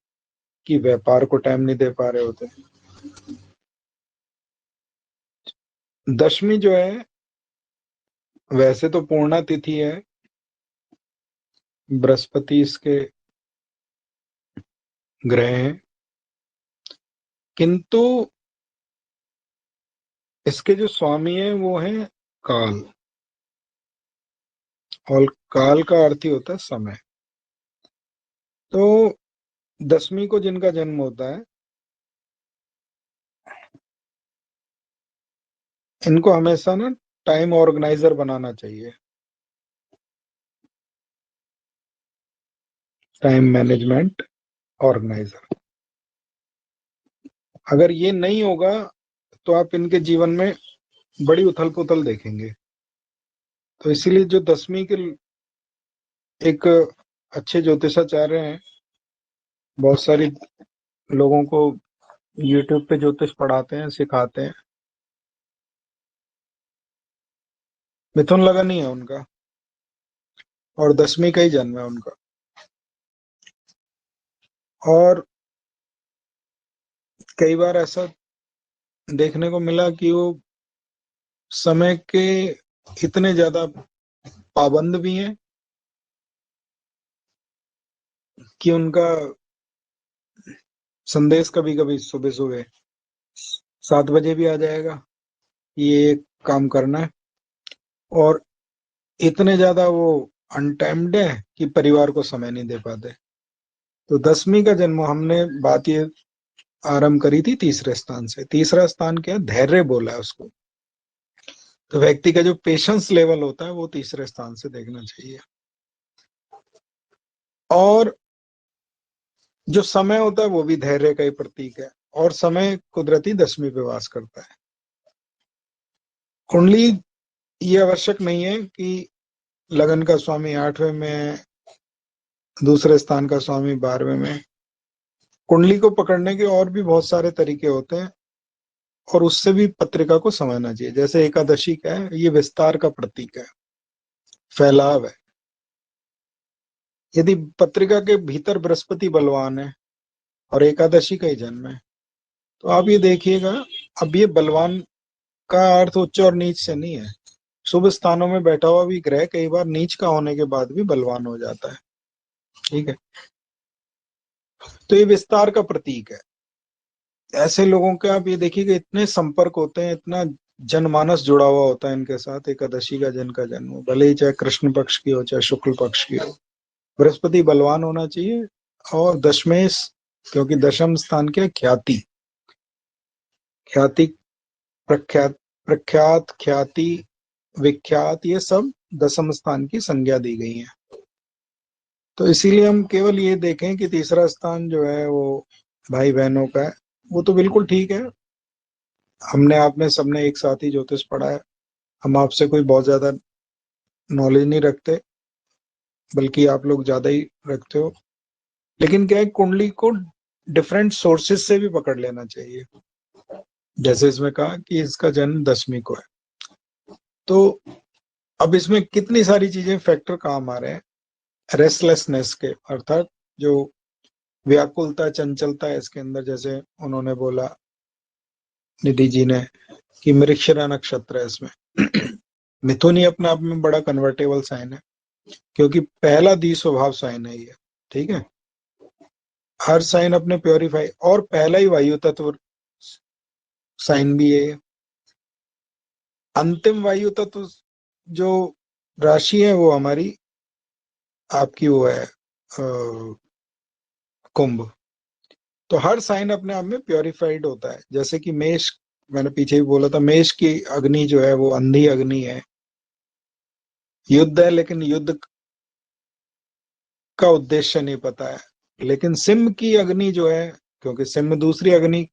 कि व्यापार को टाइम नहीं दे पा रहे होते हैं। दशमी जो है वैसे तो पूर्णा तिथि है, बृहस्पति इसके ग्रह हैं, किंतु इसके जो स्वामी है वो है काल, और काल का अर्थ ही होता है समय। तो दशमी को जिनका जन्म होता है, इनको हमेशा ना टाइम ऑर्गेनाइजर बनाना चाहिए, टाइम मैनेजमेंट ऑर्गेनाइजर। अगर ये नहीं होगा तो आप इनके जीवन में बड़ी उथल पुथल देखेंगे। तो इसीलिए जो दशमी के एक अच्छे ज्योतिषाचार्य हैं, बहुत सारी लोगों को यूट्यूब पे ज्योतिष पढ़ाते हैं, सिखाते हैं। मिथुन लगन ही है उनका, और दशमी का ही जन्म है उनका। और कई बार ऐसा देखने को मिला कि वो समय के इतने ज्यादा पाबंद भी हैं कि उनका संदेश कभी कभी सुबह सुबह 7 बजे भी आ जाएगा, ये काम करना है, और इतने ज्यादा वो अनटाइम्ड है कि परिवार को समय नहीं दे पाते। तो दशमी का जन्म, हमने बात ये आरंभ करी थी तीसरे स्थान से। तीसरा स्थान क्या है? धैर्य बोला है उसको। तो व्यक्ति का जो पेशेंस लेवल होता है वो तीसरे स्थान से देखना चाहिए। और जो समय होता है वो भी धैर्य का ही प्रतीक है, और समय कुदरती दशमी पे वास करता है। कुंडली ये आवश्यक नहीं है कि लगन का स्वामी 8वें में है, दूसरे स्थान का स्वामी 12वें में। कुंडली को पकड़ने के और भी बहुत सारे तरीके होते हैं, और उससे भी पत्रिका को समझना चाहिए। जैसे एकादशी का है, ये विस्तार का प्रतीक है, फैलाव है। यदि पत्रिका के भीतर बृहस्पति बलवान है और एकादशी का ही जन्म है, तो आप ये देखिएगा, अब ये बलवान का अर्थ उच्च और नीच से नहीं है। शुभ स्थानों में बैठा हुआ भी ग्रह कई बार नीच का होने के बाद भी बलवान हो जाता है, ठीक है। तो ये विस्तार का प्रतीक है। ऐसे लोगों के आप ये देखिएगा, इतने संपर्क होते हैं, इतना जनमानस जुड़ा हुआ होता है इनके साथ। एकादशी का जिनका जन्म हो, भले ही चाहे कृष्ण पक्ष की हो चाहे शुक्ल पक्ष की हो, बृहस्पति बलवान होना चाहिए। और दशमेश, क्योंकि दशम स्थान क्या? ख्याति, ख्याति, प्रख्यात, प्रख्यात, ख्याति, विख्यात, ये सब दशम स्थान की संज्ञा दी गई है। तो इसीलिए हम केवल ये देखें कि तीसरा स्थान जो है वो भाई बहनों का है, वो तो बिल्कुल ठीक है। हमने आपने सबने एक साथ ही ज्योतिष पढ़ा है, हम आपसे कोई बहुत ज्यादा नॉलेज नहीं रखते, बल्कि आप लोग ज्यादा ही रखते हो। लेकिन क्या है, कुंडली को डिफरेंट सोर्सेस से भी पकड़ लेना चाहिए। जैसे इसमें कहा कि इसका जन्म दशमी को है, तो अब इसमें कितनी सारी चीजें फैक्टर काम आ रहे हैं। रेस्टलेसनेस के, अर्थात जो व्याकुलता, चंचलता है इसके अंदर, जैसे उन्होंने बोला निधि जी ने कि मृगशिरा नक्षत्र है इसमें। मिथुन ही अपने आप में बड़ा कन्वर्टेबल साइन है, क्योंकि पहला दी स्वभाव साइन है ये, ठीक है। हर साइन अपने प्योरीफाई, और पहला ही वायु तत्व साइन भी है। अंतिम वायु तत्व जो राशि है वो हमारी आपकी वो है कुंभ। तो हर साइन अपने आप में प्योरीफाइड होता है। जैसे कि मेष, मैंने पीछे भी बोला था, मेष की अग्नि जो है वो अंधी अग्नि है, युद्ध है, लेकिन युद्ध का उद्देश्य नहीं पता है। लेकिन सिंह की अग्नि जो है, क्योंकि सिंह दूसरी अग्नि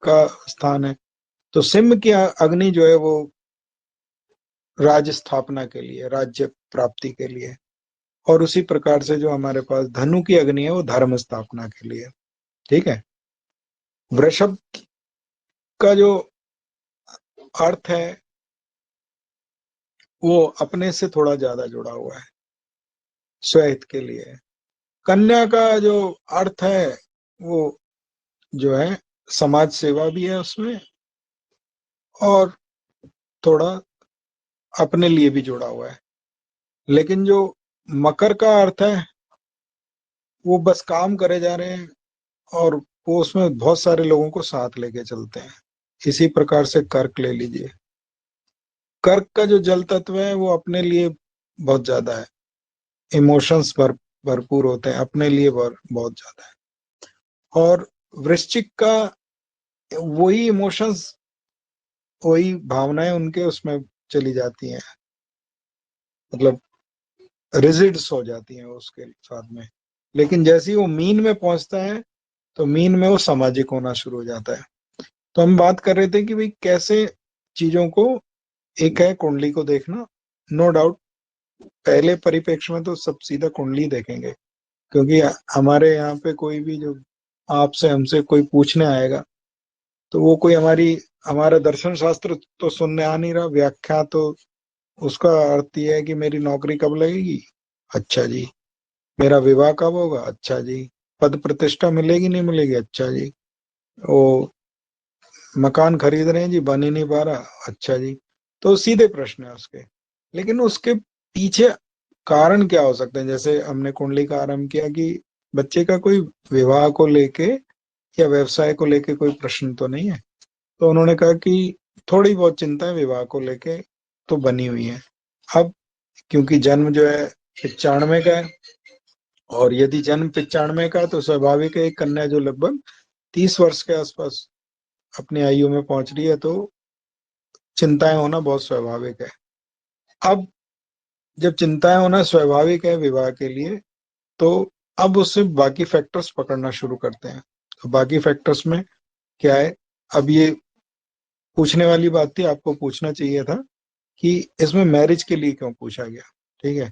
का स्थान है, तो सिंह की अग्नि जो है वो राज्य स्थापना के लिए, राज्य प्राप्ति के लिए। और उसी प्रकार से जो हमारे पास धनु की अग्नि है वो धर्म स्थापना के लिए, ठीक है। वृषभ का जो अर्थ है वो अपने से थोड़ा ज्यादा जुड़ा हुआ है, स्वहित के लिए। कन्या का जो अर्थ है वो जो है समाज सेवा भी है उसमें, और थोड़ा अपने लिए भी जुड़ा हुआ है। लेकिन जो मकर का अर्थ है वो बस काम करे जा रहे हैं, और वो उसमें बहुत सारे लोगों को साथ लेके चलते हैं। इसी प्रकार से कर्क ले लीजिए। कर्क का जो जल तत्व है वो अपने लिए बहुत ज्यादा है, इमोशंस भरपूर होते हैं, अपने लिए बहुत ज्यादा है। और वृश्चिक का वही इमोशंस, वही भावनाएं उनके उसमें चली जाती हैं, मतलब रिजिड्स हो जाती हैं उसके साथ में। लेकिन जैसे ही वो मीन में पहुंचता है तो मीन में वो सामाजिक होना शुरू हो जाता है। तो हम बात कर रहे थे कि भाई कैसे चीजों को, एक है कुंडली को देखना, नो डाउट पहले परिप्रेक्ष्य में तो सब सीधा कुंडली देखेंगे, क्योंकि हमारे यहाँ पे कोई भी जो आपसे हमसे कोई पूछने आएगा तो वो कोई हमारा दर्शन शास्त्र तो सुनने आ नहीं रहा, व्याख्या तो उसका अर्थ ये है कि मेरी नौकरी कब लगेगी, अच्छा जी, मेरा विवाह कब होगा, अच्छा जी, पद प्रतिष्ठा मिलेगी नहीं मिलेगी, अच्छा जी, वो मकान खरीद रहे हैं जी, बन ही नहीं पा रहा, अच्छा जी। तो सीधे प्रश्न है उसके। लेकिन उसके पीछे कारण क्या हो सकते हैं? जैसे हमने कुंडली का आरंभ किया कि बच्चे का कोई विवाह को लेके या व्यवसाय को लेके कोई प्रश्न तो नहीं है। तो उन्होंने कहा कि थोड़ी बहुत चिंताएं विवाह को लेके तो बनी हुई है। अब क्योंकि जन्म जो है 95 का है, और यदि जन्म 95 का है तो स्वाभाविक है एक कन्या जो लगभग 30 वर्ष के आसपास अपनी आयु में पहुंच रही है, तो चिंताएं होना बहुत स्वाभाविक है। अब जब चिंताएं होना स्वाभाविक है विवाह के लिए, तो अब उससे बाकी फैक्टर्स पकड़ना शुरू करते हैं। तो बाकी फैक्टर्स में क्या है, अब ये पूछने वाली बात थी, आपको पूछना चाहिए था कि इसमें मैरिज के लिए क्यों पूछा गया, ठीक है।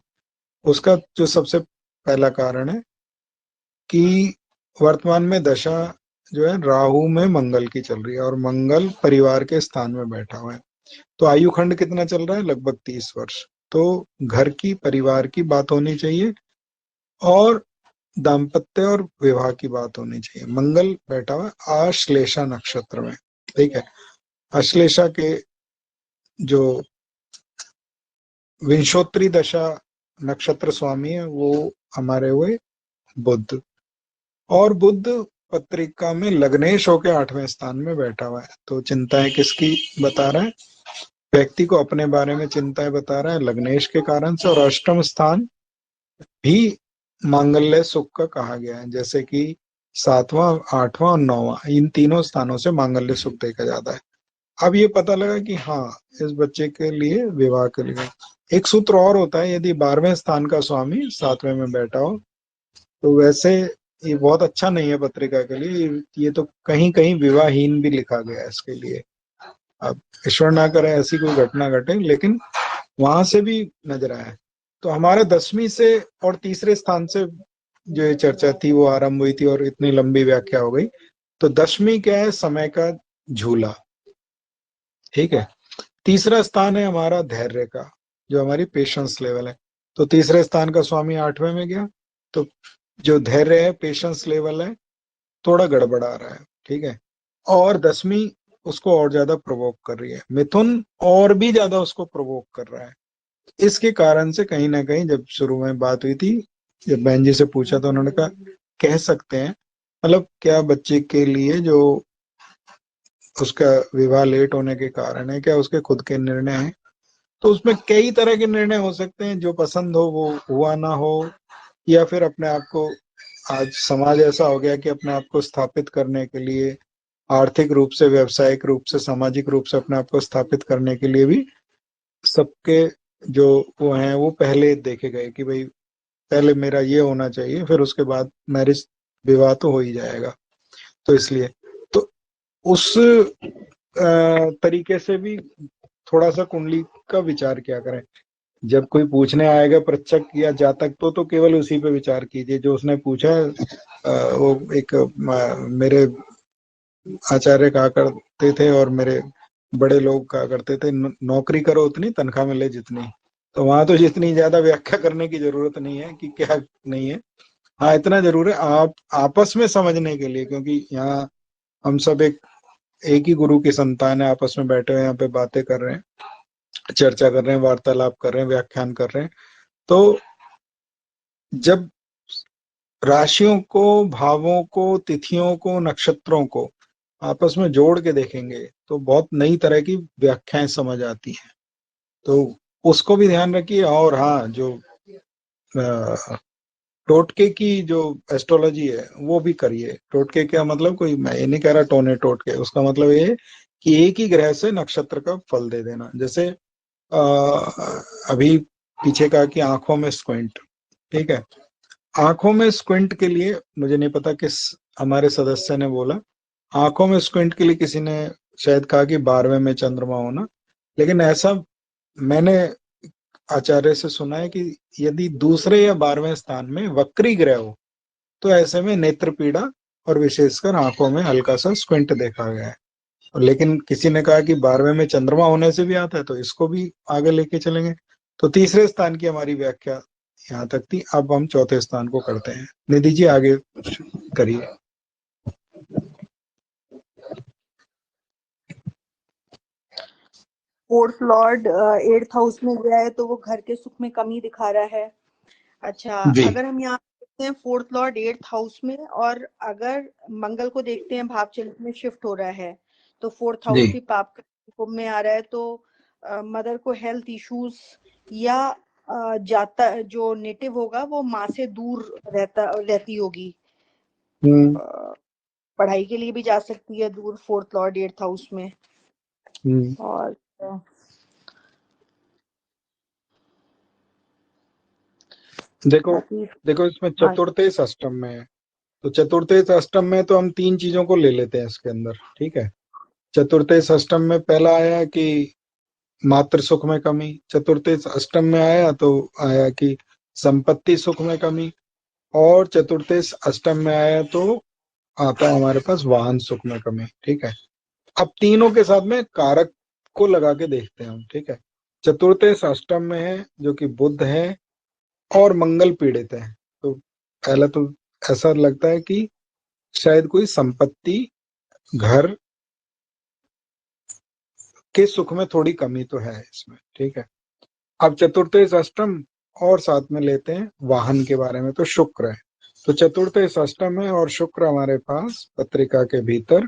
उसका जो सबसे पहला कारण है कि वर्तमान में दशा जो है राहु में मंगल की चल रही है, और मंगल परिवार के स्थान में बैठा हुआ है। तो आयु खंड कितना चल रहा है? लगभग 30 वर्ष। तो घर की, परिवार की बात होनी चाहिए, और दाम्पत्य और विवाह की बात होनी चाहिए। मंगल बैठा हुआ है आश्लेषा नक्षत्र में, ठीक है। अश्लेषा के जो विंशोत्तरी दशा नक्षत्र स्वामी है वो हमारे हुए बुध, और बुध पत्रिका में लग्नेश होकर 8वें स्थान में बैठा हुआ है। तो चिंताएं किसकी बता रहा है? व्यक्ति को अपने बारे में चिंताएं बता रहा है लग्नेश के कारण से। और अष्टम स्थान भी मांगल्य सुख का कहा गया है, जैसे कि 7वां, 8वां और 9वां, इन तीनों स्थानों से मांगल्य सुख देखा जाता है। अब ये पता लगा कि हाँ, इस बच्चे के लिए, विवाह के लिए एक सूत्र और होता है, यदि 12वें स्थान का स्वामी 7वें में बैठा हो तो वैसे ये बहुत अच्छा नहीं है पत्रिका के लिए। ये तो कहीं कहीं विवाहहीन भी लिखा गया है इसके लिए। अब ईश्वर ना करे ऐसी कोई घटना घटे, लेकिन वहां से भी नजर आया। तो हमारे 10वीं से और तीसरे स्थान से जो ये चर्चा थी वो आरंभ हुई थी, और इतनी लंबी व्याख्या हो गई। तो 10वीं क्या है? समय का झूला, ठीक है। तीसरा स्थान है हमारा धैर्य का, जो हमारी पेशेंस लेवल है। तो तीसरे स्थान का स्वामी 8वें में गया, तो जो धैर्य है, पेशेंस लेवल है, थोड़ा गड़बड़ा रहा है, ठीक है। और 10वीं उसको और ज्यादा प्रोवोक कर रही है, मिथुन और भी ज्यादा उसको प्रोवोक कर रहा है। इसके कारण से कहीं ना कहीं जब शुरू में बात हुई थी, जब बहन जी से पूछा तो उन्होंने कहा कह सकते हैं, मतलब क्या बच्चे के लिए जो उसका विवाह लेट होने के कारण है, क्या उसके खुद के निर्णय हैं, तो उसमें कई तरह के निर्णय हो सकते हैं, जो पसंद हो वो हुआ ना हो, या फिर अपने आप को, आज समाज ऐसा हो गया कि अपने आप को स्थापित करने के लिए, आर्थिक रूप से, व्यावसायिक रूप से, सामाजिक रूप से अपने आप को स्थापित करने के लिए भी सबके जो वो हैं वो पहले देखे गए कि भाई पहले मेरा ये होना चाहिए, फिर उसके बाद मैरिज, विवाह तो हो ही जाएगा। तो इसलिए तो उस तरीके से भी थोड़ा सा कुंडली का विचार किया करें। जब कोई पूछने आएगा प्रत्यक या जातक तो केवल उसी पे विचार कीजिए जो उसने पूछा है। वो एक मेरे आचार्य कहा करते थे और मेरे बड़े लोग कहा करते थे, नौकरी करो उतनी, तनख्वाह मिले जितनी। तो वहां तो जितनी ज्यादा व्याख्या करने की जरूरत नहीं है कि क्या नहीं है। हाँ, इतना जरूर है आप आपस में समझने के लिए, क्योंकि यहाँ हम सब एक ही गुरु की संतान है, आपस में बैठे हुए यहाँ पे बातें कर रहे हैं, चर्चा कर रहे हैं, वार्तालाप कर रहे हैं, व्याख्यान कर रहे हैं। तो जब राशियों को, भावों को, तिथियों को, नक्षत्रों को आपस में जोड़ के देखेंगे तो बहुत नई तरह की व्याख्याएं समझ आती हैं। तो उसको भी ध्यान रखिए। और हाँ, जो टोटके की जो एस्ट्रोलॉजी है वो भी करिए। टोटके क्या मतलब, कोई मैं ये नहीं कह रहा टोने टोटके, उसका मतलब ये है कि एक ही ग्रह से नक्षत्र का फल दे देना। जैसे अभी पीछे कहा कि आंखों में स्क्विंट, ठीक है। आंखों में स्क्विंट के लिए मुझे नहीं पता किस हमारे सदस्य ने बोला, आंखों में स्क्विंट के लिए किसी ने शायद कहा कि 12वें में चंद्रमा होना, लेकिन ऐसा मैंने आचार्य से सुना है कि यदि दूसरे या 12वें स्थान में वक्री ग्रह हो तो ऐसे में नेत्र पीड़ा और विशेषकर आंखों में हल्का सा स्क्विंट देखा गया है। लेकिन किसी ने कहा कि 12वें में चंद्रमा होने से भी आता है, तो इसको भी आगे लेके चलेंगे। तो तीसरे स्थान की हमारी व्याख्या यहाँ तक थी। अब हम चौथे स्थान को करते हैं। निधि जी आगे करिए। फोर्थ लॉर्ड 8th हाउस में गया है तो वो घर के सुख में कमी दिखा रहा है। अच्छा, जी। अगर हम यहाँ देखते हैं फोर्थ लॉर्ड 8th हाउस में, और अगर मंगल को देखते हैं भाव चलित में शिफ्ट हो रहा है, तो फोर्थ हाउस जी। भी पाप कुंभ में आ रहा है, तो मदर को हेल्थ इश्यूज या जाता जो नेटिव होगा वो माँ से दूर रहती होगी। पढ़ाई के लिए भी जा सकती है दूर, फोर्थ लॉर्ड 8th हाउस में। और देखो इसमें चतुर्थेश अष्टम में है, तो चतुर्थेश अष्टम में तो हम 3 चीजों को ले लेते हैं इसके अंदर, ठीक है। चतुर्थेश अष्टम में पहला आया कि मातृ सुख में कमी, चतुर्थेश अष्टम में आया तो आया कि संपत्ति सुख में कमी, और चतुर्थेश अष्टम में आया तो आता है हमारे पास वाहन सुख में कमी, ठीक है। अब तीनों के साथ में कारक को लगा के देखते हैं हम, ठीक है। चतुर्थेश अष्टम में है जो कि बुध है और मंगल पीड़ित है, तो पहला तो ऐसा लगता है कि शायद कोई संपत्ति, घर के सुख में थोड़ी कमी तो है इसमें, ठीक है। अब चतुर्थेश अष्टम और साथ में लेते हैं वाहन के बारे में, तो शुक्र है, तो चतुर्थेश अष्टम है और शुक्र हमारे पास पत्रिका के भीतर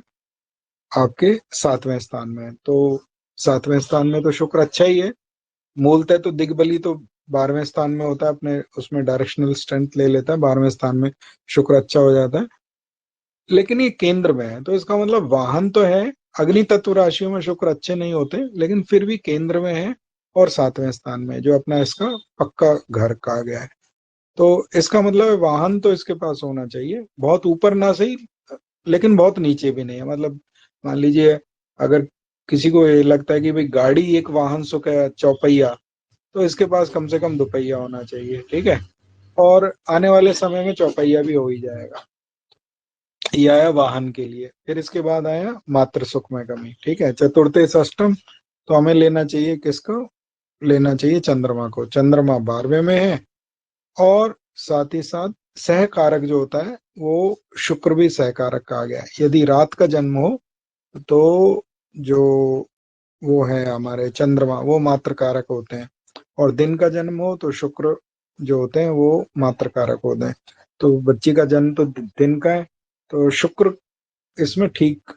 आपके 7वें स्थान में है। तो 7वें स्थान में तो शुक्र अच्छा ही है। मूलतः तो दिग्बली तो 12वें स्थान में होता है, अपने उसमें डायरेक्शनल स्ट्रेंथ ले लेता है, 12वें स्थान में शुक्र अच्छा हो जाता है, लेकिन ये केंद्र में है, तो इसका मतलब वाहन तो है। अग्नि तत्व राशियों में शुक्र अच्छे नहीं होते, लेकिन फिर भी केंद्र में है और 7वें स्थान में, जो अपना इसका पक्का घर कहा गया है। तो इसका मतलब वाहन तो इसके पास होना चाहिए, बहुत ऊपर ना सही लेकिन बहुत नीचे भी नहीं है। मतलब मान लीजिए अगर किसी को ये लगता है कि भाई गाड़ी एक वाहन सुख है चौपहिया, तो इसके पास कम से कम दुपहिया होना चाहिए, ठीक है। और आने वाले समय में चौपहिया भी हो ही जाएगा। ये आया वाहन के लिए। फिर इसके बाद आया मातृ सुख में कमी, ठीक है। चतुर्थेश अष्टम तो हमें लेना चाहिए किसको, लेना चाहिए चंद्रमा को। चंद्रमा 12वें में है और साथ ही साथ सहकारक जो होता है वो शुक्र भी सहकारक कहा गया है। यदि रात का जन्म हो तो जो वो है हमारे चंद्रमा वो मात्र कारक होते हैं, और दिन का जन्म हो तो शुक्र जो होते हैं वो मात्र कारक होते हैं। तो बच्ची का जन्म तो दिन का है, तो शुक्र इसमें ठीक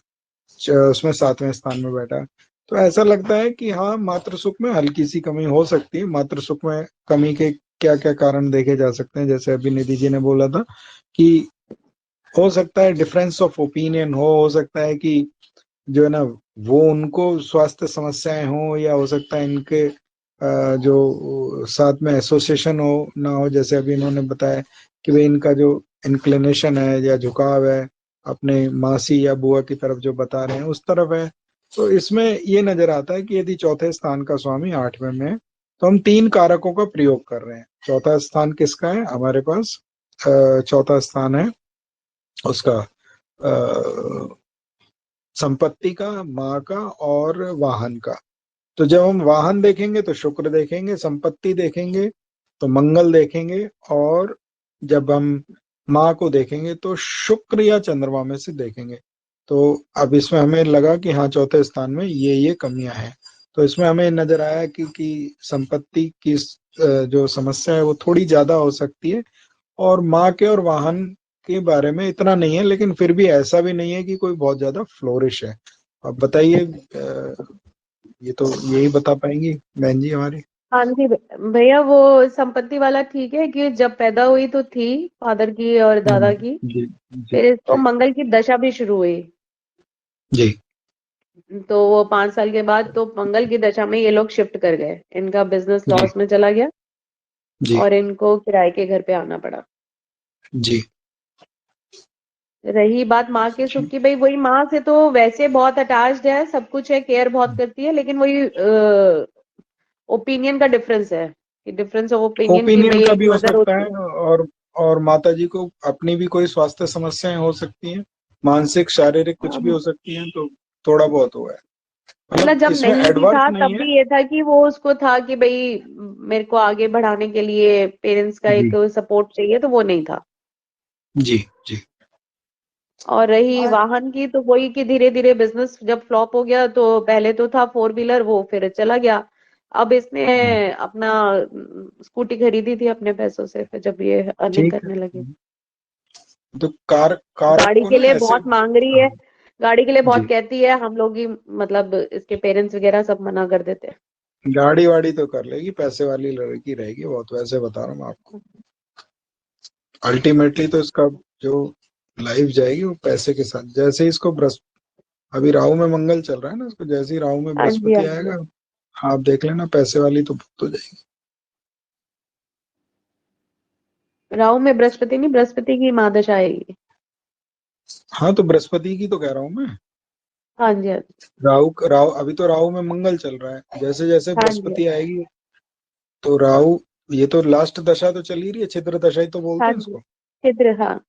उसमें 7वें स्थान में बैठा है। तो ऐसा लगता है कि हाँ, मातृ सुख में हल्की सी कमी हो सकती है। मातृ सुख में कमी के क्या क्या कारण देखे जा सकते हैं, जैसे अभी निधि जी ने बोला था कि हो सकता है डिफरेंस ऑफ ओपिनियन हो सकता है कि जो है ना वो उनको स्वास्थ्य समस्याएं हो, या हो सकता है इनके जो साथ में एसोसिएशन हो ना हो, जैसे अभी इन्होंने बताया कि भाई इनका जो इंक्लिनेशन है या झुकाव है अपने मासी या बुआ की तरफ जो बता रहे हैं उस तरफ है। तो इसमें ये नजर आता है कि यदि चौथे स्थान का स्वामी 8वें में है तो हम 3 कारकों का प्रयोग कर रहे हैं। चौथा स्थान किसका है हमारे पास? चौथा स्थान है उसका संपत्ति का, माँ का और वाहन का। तो जब हम वाहन देखेंगे तो शुक्र देखेंगे, संपत्ति देखेंगे तो मंगल देखेंगे, और जब हम माँ को देखेंगे तो शुक्र या चंद्रमा में से देखेंगे। तो अब इसमें हमें लगा कि हाँ, चौथे स्थान में ये कमियां हैं। तो इसमें हमें नजर आया कि संपत्ति की जो समस्या है वो थोड़ी ज्यादा हो सकती है, और माँ के और वाहन के बारे में इतना नहीं है, लेकिन फिर भी ऐसा भी नहीं है कि कोई बहुत ज्यादा फ्लोरिश है। अब बताइए, ये तो यही बता पाएंगी बहन जी हमारी। हाँ जी भैया, वो संपत्ति वाला ठीक है कि जब पैदा हुई तो थी फादर की और दादा की, जी जी फिर इसको मंगल की दशा भी शुरू हुई, जी तो वो 5 साल के बाद तो मंगल की दशा में ये लोग शिफ्ट कर गए, इनका बिजनेस जी लॉस में चला गया जी और इनको किराए के घर पे आना पड़ा। जी रही बात माँ के सुख की, भाई वही माँ से तो वैसे बहुत अटैच्ड है, सब कुछ है, केयर बहुत करती है, लेकिन वही ओपिनियन का डिफरेंस है कि डिफरेंस ऑफ ओपिनियन की ओपिनियन भाई का एक भी हो मदर सकता होती है, है। और माता जी को अपनी भी कोई स्वास्थ्य समस्याएं हो सकती हैं, मानसिक शारीरिक कुछ भी हाँ, हो सकती हैं, तो थोड़ा बहुत हुआ है। मतलब मतलब जब इसमें नहीं भी एडवर्स था नहीं तब है। भी ये था कि वो उसको था कि भाई मेरे को आगे बढ़ाने के लिए पेरेंट्स का जी एक सपोर्ट चाहिए, तो वो नहीं था। जी जी और रही और वाहन की, तो वही कि धीरे धीरे बिजनेस जब फ्लॉप हो गया, तो पहले तो था 4 व्हीलर, वो फिर चला गया। अब इसने अपना स्कूटी खरीदी थी अपने पैसों से, फिर जब ये अर्निंग ठीक है। करने लगे। तो कारक गाड़ी को के ना लिए ऐसे। बहुत मांग रही है, हाँ, गाड़ी के लिए बहुत जी। कहती है, हम लोग ही मतलब इसके पेरेंट्स वगैरह सब मना कर देते हैं। गाड़ी वाड़ी तो कर लेगी, पैसे वाली लड़की रहेगी बहुत, वैसे बता रहा हूँ आपको। अल्टीमेटली तो इसका जो लाइफ जाएगी वो पैसे के साथ। जैसे ही इसको अभी राहु में मंगल चल रहा है ना, इसको जैसे ही राहु में हाँ जी, हाँ बृहस्पति जी। आएगा, आप देख लेना पैसे वाली तो बहुत हो जाएगी। राहु में बृहस्पति नहीं, बृहस्पति की माँ दशा आएगी। हाँ, तो बृहस्पति की तो कह रहा हूँ मैं। हाँ जी, हाँ जी। राहु अभी तो राहु में मंगल चल रहा है, जैसे जैसे हाँ जी, बृहस्पति आएगी तो राहु, ये तो लास्ट दशा तो चल ही रही है, छिद्र दशा ही तो बोलते हाँ हैं जी। इसको। चित्र, हाँ।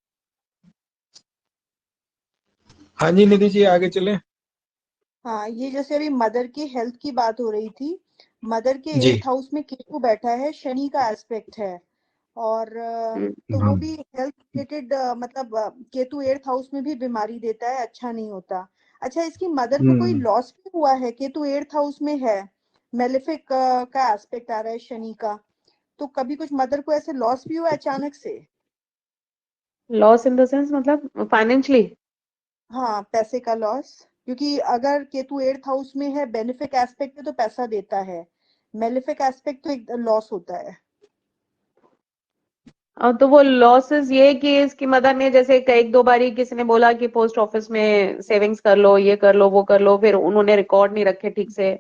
हाँ जी निधि जी, आगे चले। हाँ, ये जैसे अभी मदर की हेल्थ की बात हो रही थी, मदर के जी। 8th हाउस में केतु बैठा है, शनि का एस्पेक्ट है। और तो वो भी हेल्थ रिलेटेड, मतलब केतु 8th हाउस में भी बीमारी देता है, अच्छा नहीं होता। अच्छा, इसकी मदर को कोई हम्म लॉस भी हुआ है? केतु 8th हाउस में है, मेलेफिक का एस्पेक्ट आ रहा है शनि का, तो कभी कुछ मदर को ऐसे लॉस भी हुआ अचानक से? लॉस इन द सेंस मतलब फाइनेंशियली? हाँ, पैसे का लॉस, क्योंकि अगर केतु 8th हाउस में है, बेनिफिक एस्पेक्ट है तो पैसा देता है, मेलेफिक एस्पेक्ट तो एक लॉस होता है। तो वो लॉसेस ये कि इसकी मदर ने जैसे एक दो बारी किसी ने बोला कि पोस्ट ऑफिस में सेविंग्स कर लो, ये कर लो, वो कर लो, फिर उन्होंने रिकॉर्ड नहीं रखे ठीक से,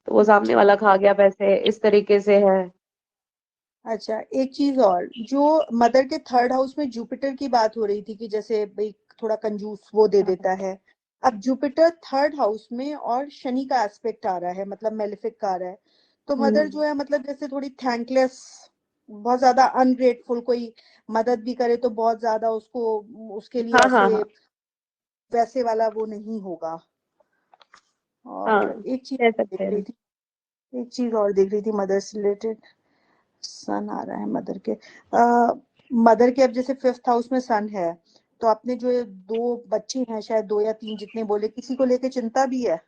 तो वो सामने वाला खा गया पैसे, इस तरीके से है। अच्छा, एक चीज और, जो मदर के 3rd हाउस में जुपिटर की बात हो रही थी कि जैसे भाई थोड़ा कंजूस वो दे देता है। अब जुपिटर 3rd हाउस में और शनि का एस्पेक्ट आ रहा है, मतलब मेलेफिक का आ रहा है, तो मदर जो है मतलब जैसे थोड़ी थैंकलेस, बहुत ज्यादा अनग्रेटफुल, कोई मदद भी करे तो बहुत ज्यादा उसको, उसके लिए हाँ, हाँ, ऐसे हाँ। वैसे वाला वो नहीं होगा। हाँ, और एक चीज कह देख सकते रही हैं। थी, एक चीज और देख रही थी मदर से रिलेटेड, सन आ रहा है मदर के। मदर के अब जैसे 5th हाउस में सन है, तो आपने जो ये 2 बच्चे हैं, शायद 2 या 3 जितने बोले, किसी को लेके चिंता भी है?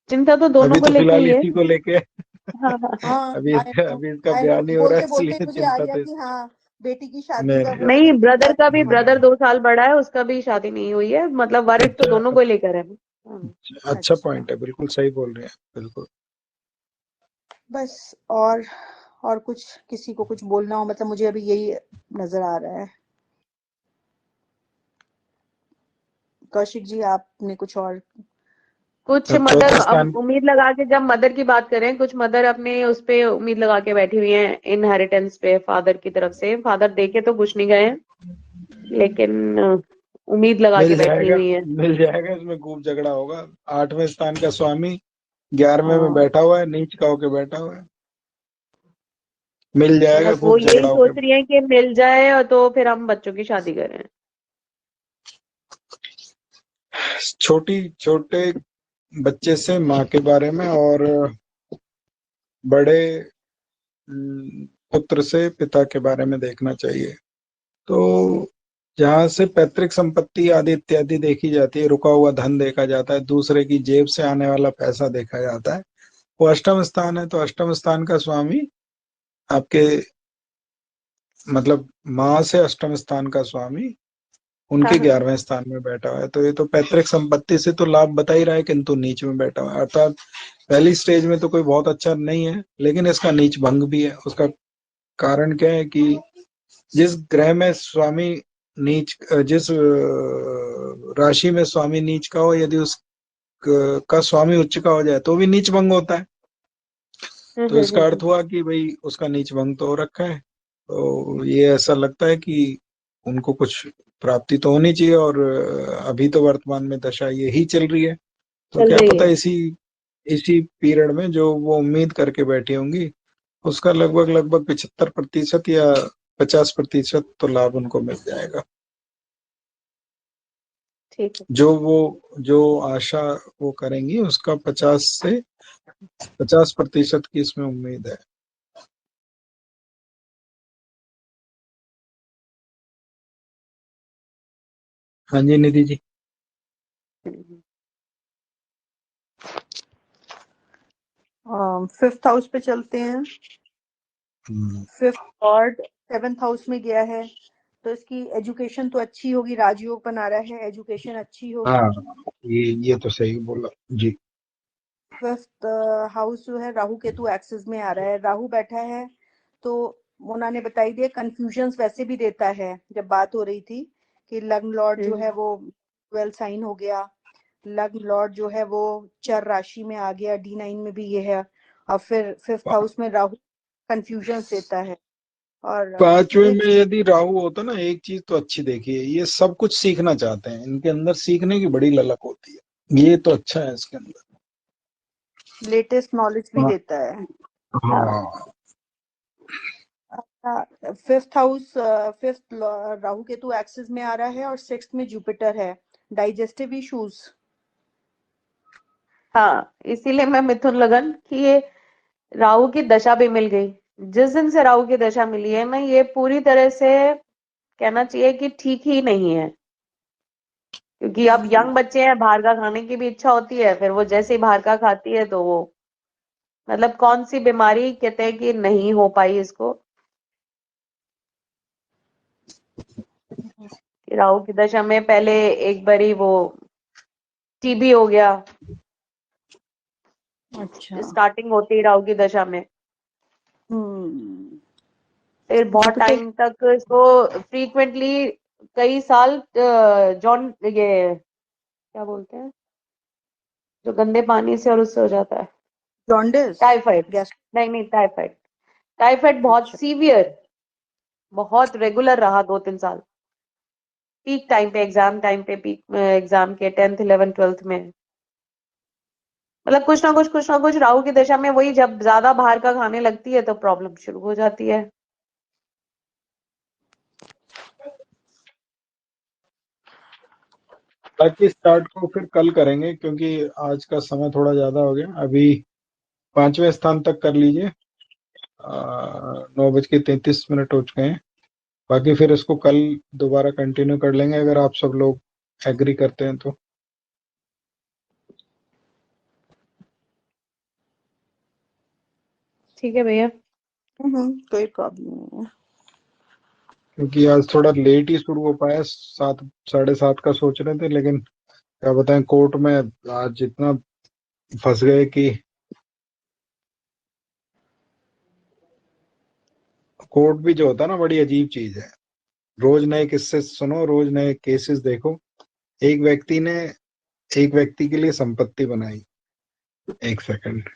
चिंता तो दोनों अभी को तो लेके फिलहाल ही है। इसी को लेके हाँ हाँ। हाँ, अभी इसका आई नो, बयान नहीं हो रहा है, बोलते बोलते इसलिए मुझे आ चिंता गया तो कि हाँ, बेटी की शादी नहीं का नहीं। वो नहीं, ब्रदर का भी, हाँ, ब्रदर 2 साल बड़ा है, उसका भी शादी नहीं हुई है, मतलब वरिड तो दोनों अच्छा को ही लेकर है। हाँ। अच्छा अच्छा, पॉइंट है, बिल्कुल सही बोल रहे हैं, बिल्कुल। बस। और कुछ किसी को कुछ बोलना हो, मतलब मुझे अभी यही नजर आ रहा है। कौशिक जी, आपने कुछ और? कुछ अब मदर, चौथे अब स्थान। उम्मीद लगा के, जब मदर की बात करें, कुछ मदर अपने उस पे उम्मीद लगा के बैठी हुई हैं, इनहेरिटेंस पे, फादर की तरफ से। फादर देके तो कुछ नहीं गए हैं, लेकिन उम्मीद लगा मिल के बैठी जाएगा, हुई हैं। मिल जाएगा, इसमें खूब झगड़ा होगा। 8वें स्थान का स्वामी 11वें में हाँ, बैठा हुआ है, नीच का होके बैठा हुआ है। मिल जाएगा, मतलब वो खूब यही झगड़ा सोच होके। रही है कि मिल जाए और तो फिर हम बच्चों की शादी करें। छोटी छोटे बच्चे से माँ के बारे में, और बड़े पुत्र से पिता के बारे में देखना चाहिए। तो जहां से पैतृक संपत्ति आदि इत्यादि देखी जाती है, रुका हुआ धन देखा जाता है, दूसरे की जेब से आने वाला पैसा देखा जाता है, वो अष्टम स्थान है। तो अष्टम स्थान का स्वामी आपके, मतलब माँ से अष्टम स्थान का स्वामी हाँ उनके हाँ। 11वें स्थान में बैठा हुआ है। तो ये तो पैतृक संपत्ति से तो लाभ बता ही रहा है, किंतु नीच में बैठा हुआ है, अर्थात पहली स्टेज में तो कोई बहुत अच्छा नहीं है, लेकिन इसका नीच भंग भी है। उसका कारण क्या है कि जिस ग्रह में स्वामी नीच, जिस राशि में स्वामी नीच का हो, यदि उस का स्वामी उच्च का हो जाए तो भी नीच भंग होता है। तो इसका अर्थ हम्म। हुआ कि भाई उसका नीच भंग तो हो रखा है। तो ये ऐसा लगता है कि उनको कुछ प्राप्ति तो होनी चाहिए, और अभी तो वर्तमान में दशा यही चल रही है। तो चल क्या रही पता है। इसी इसी पीरियड में जो वो उम्मीद करके बैठी होंगी, उसका लगभग लगभग 75% या 50% तो लाभ उनको मिल जाएगा। ठीक है। जो आशा वो करेंगी, उसका 50% की इसमें उम्मीद है। हाँ जी निधि जी। हम्म। 5th हाउस पे चलते हैं। हम्म। 5th लॉर्ड 7th हाउस में गया है, तो इसकी एजुकेशन तो अच्छी होगी, राजयोग बना रहा है, एजुकेशन अच्छी होगी। हाँ, ये तो सही बोला जी। 5th हाउस जो है, राहु केतु एक्सिस में आ रहा है, राहु बैठा है, तो मोना ने बताई दिया, कंफ्यूजन्स वैसे भी देता है। जब बात हो रही थी कि लग्न लॉर्ड जो है हम्म। वो 12 साइन हो गया, लग्न लॉर्ड जो है वो चर राशि में आ गया, D9 में भी ये है, और फिर 5th हाउस में राहु कंफ्यूजन्स देता है। और 5वें एक में यदि राहु होता ना, एक चीज तो अच्छी देखी है, ये सब कुछ सीखना चाहते हैं, इनके अंदर सीखने की बड़ी ललक होती है, ये तो अच्छा है इसके अंदर। लेटेस्ट नॉलेज भी हाँ देता है। हाँ। हाँ। 5th house, 5th Rahu Ketu axis में आ रहा है, और 6th में जुपिटर है। Digestive issues. हाँ, इसीलिए मैं मिथुन लगन कि ये राहु की दशा भी मिल गई। जिस दिन से राहु की दशा मिली है ना, ये पूरी तरह से कहना चाहिए कि ठीक ही नहीं है, क्योंकि अब यंग बच्चे हैं, बाहर का खाने की भी इच्छा होती है, फिर वो जैसे ही बाहर का खाती है तो वो, मतलब कौन सी बीमारी कहते हैं कि नहीं हो पाई इसको, कि राहु की दशा में पहले एक बारी वो टीबी हो गया, अच्छा। स्टार्टिंग होती है राहु की दशा में। हम्म। फिर बहुत जुपिटर। टाइम तक इसको फ्रीक्वेंटली, कई साल जॉन, ये क्या बोलते हैं जो गंदे पानी से और उससे हो जाता है, जॉन्डिस। टाइफाइड। गैस। नहीं नहीं, टाइफाइड। टाइफाइड बहुत अच्छा। सीवियर, बहुत रेगुलर रहा 2-3 साल, पीक टाइम पे, एग्जाम टाइम पे, पीक एग्जाम के 10th 11th 12th में, मतलब कुछ ना कुछ राहु की दशा में, वही जब ज्यादा बाहर का खाने लगती है तो प्रॉब्लम शुरू हो जाती है। बाकी स्टार्ट को फिर कल करेंगे, क्योंकि आज का समय थोड़ा ज्यादा हो गया। अभी 5वें स्थान तक कर लीजिए, 9:33 हो चुके हैं। बाकी फिर इसको कल दोबारा कंटिन्यू कर लेंगे अगर आप सब लोग एग्री करते हैं तो। ठीक है भैया। कोई प्रॉब्लम नहीं है। क्योंकि आज थोड़ा लेट ही शुरू हो पाया, 7 7:30 का सोच रहे थे, लेकिन क्या बताएं कोर्ट में आज इतना फंस गए कि कोर्ट भी जो होता है ना बड़ी अजीब चीज है। रोज नए किस्से सुनो, रोज नए केसेस देखो। एक व्यक्ति ने एक व्यक्ति के लिए संपत्ति बनाई। एक सेकंड,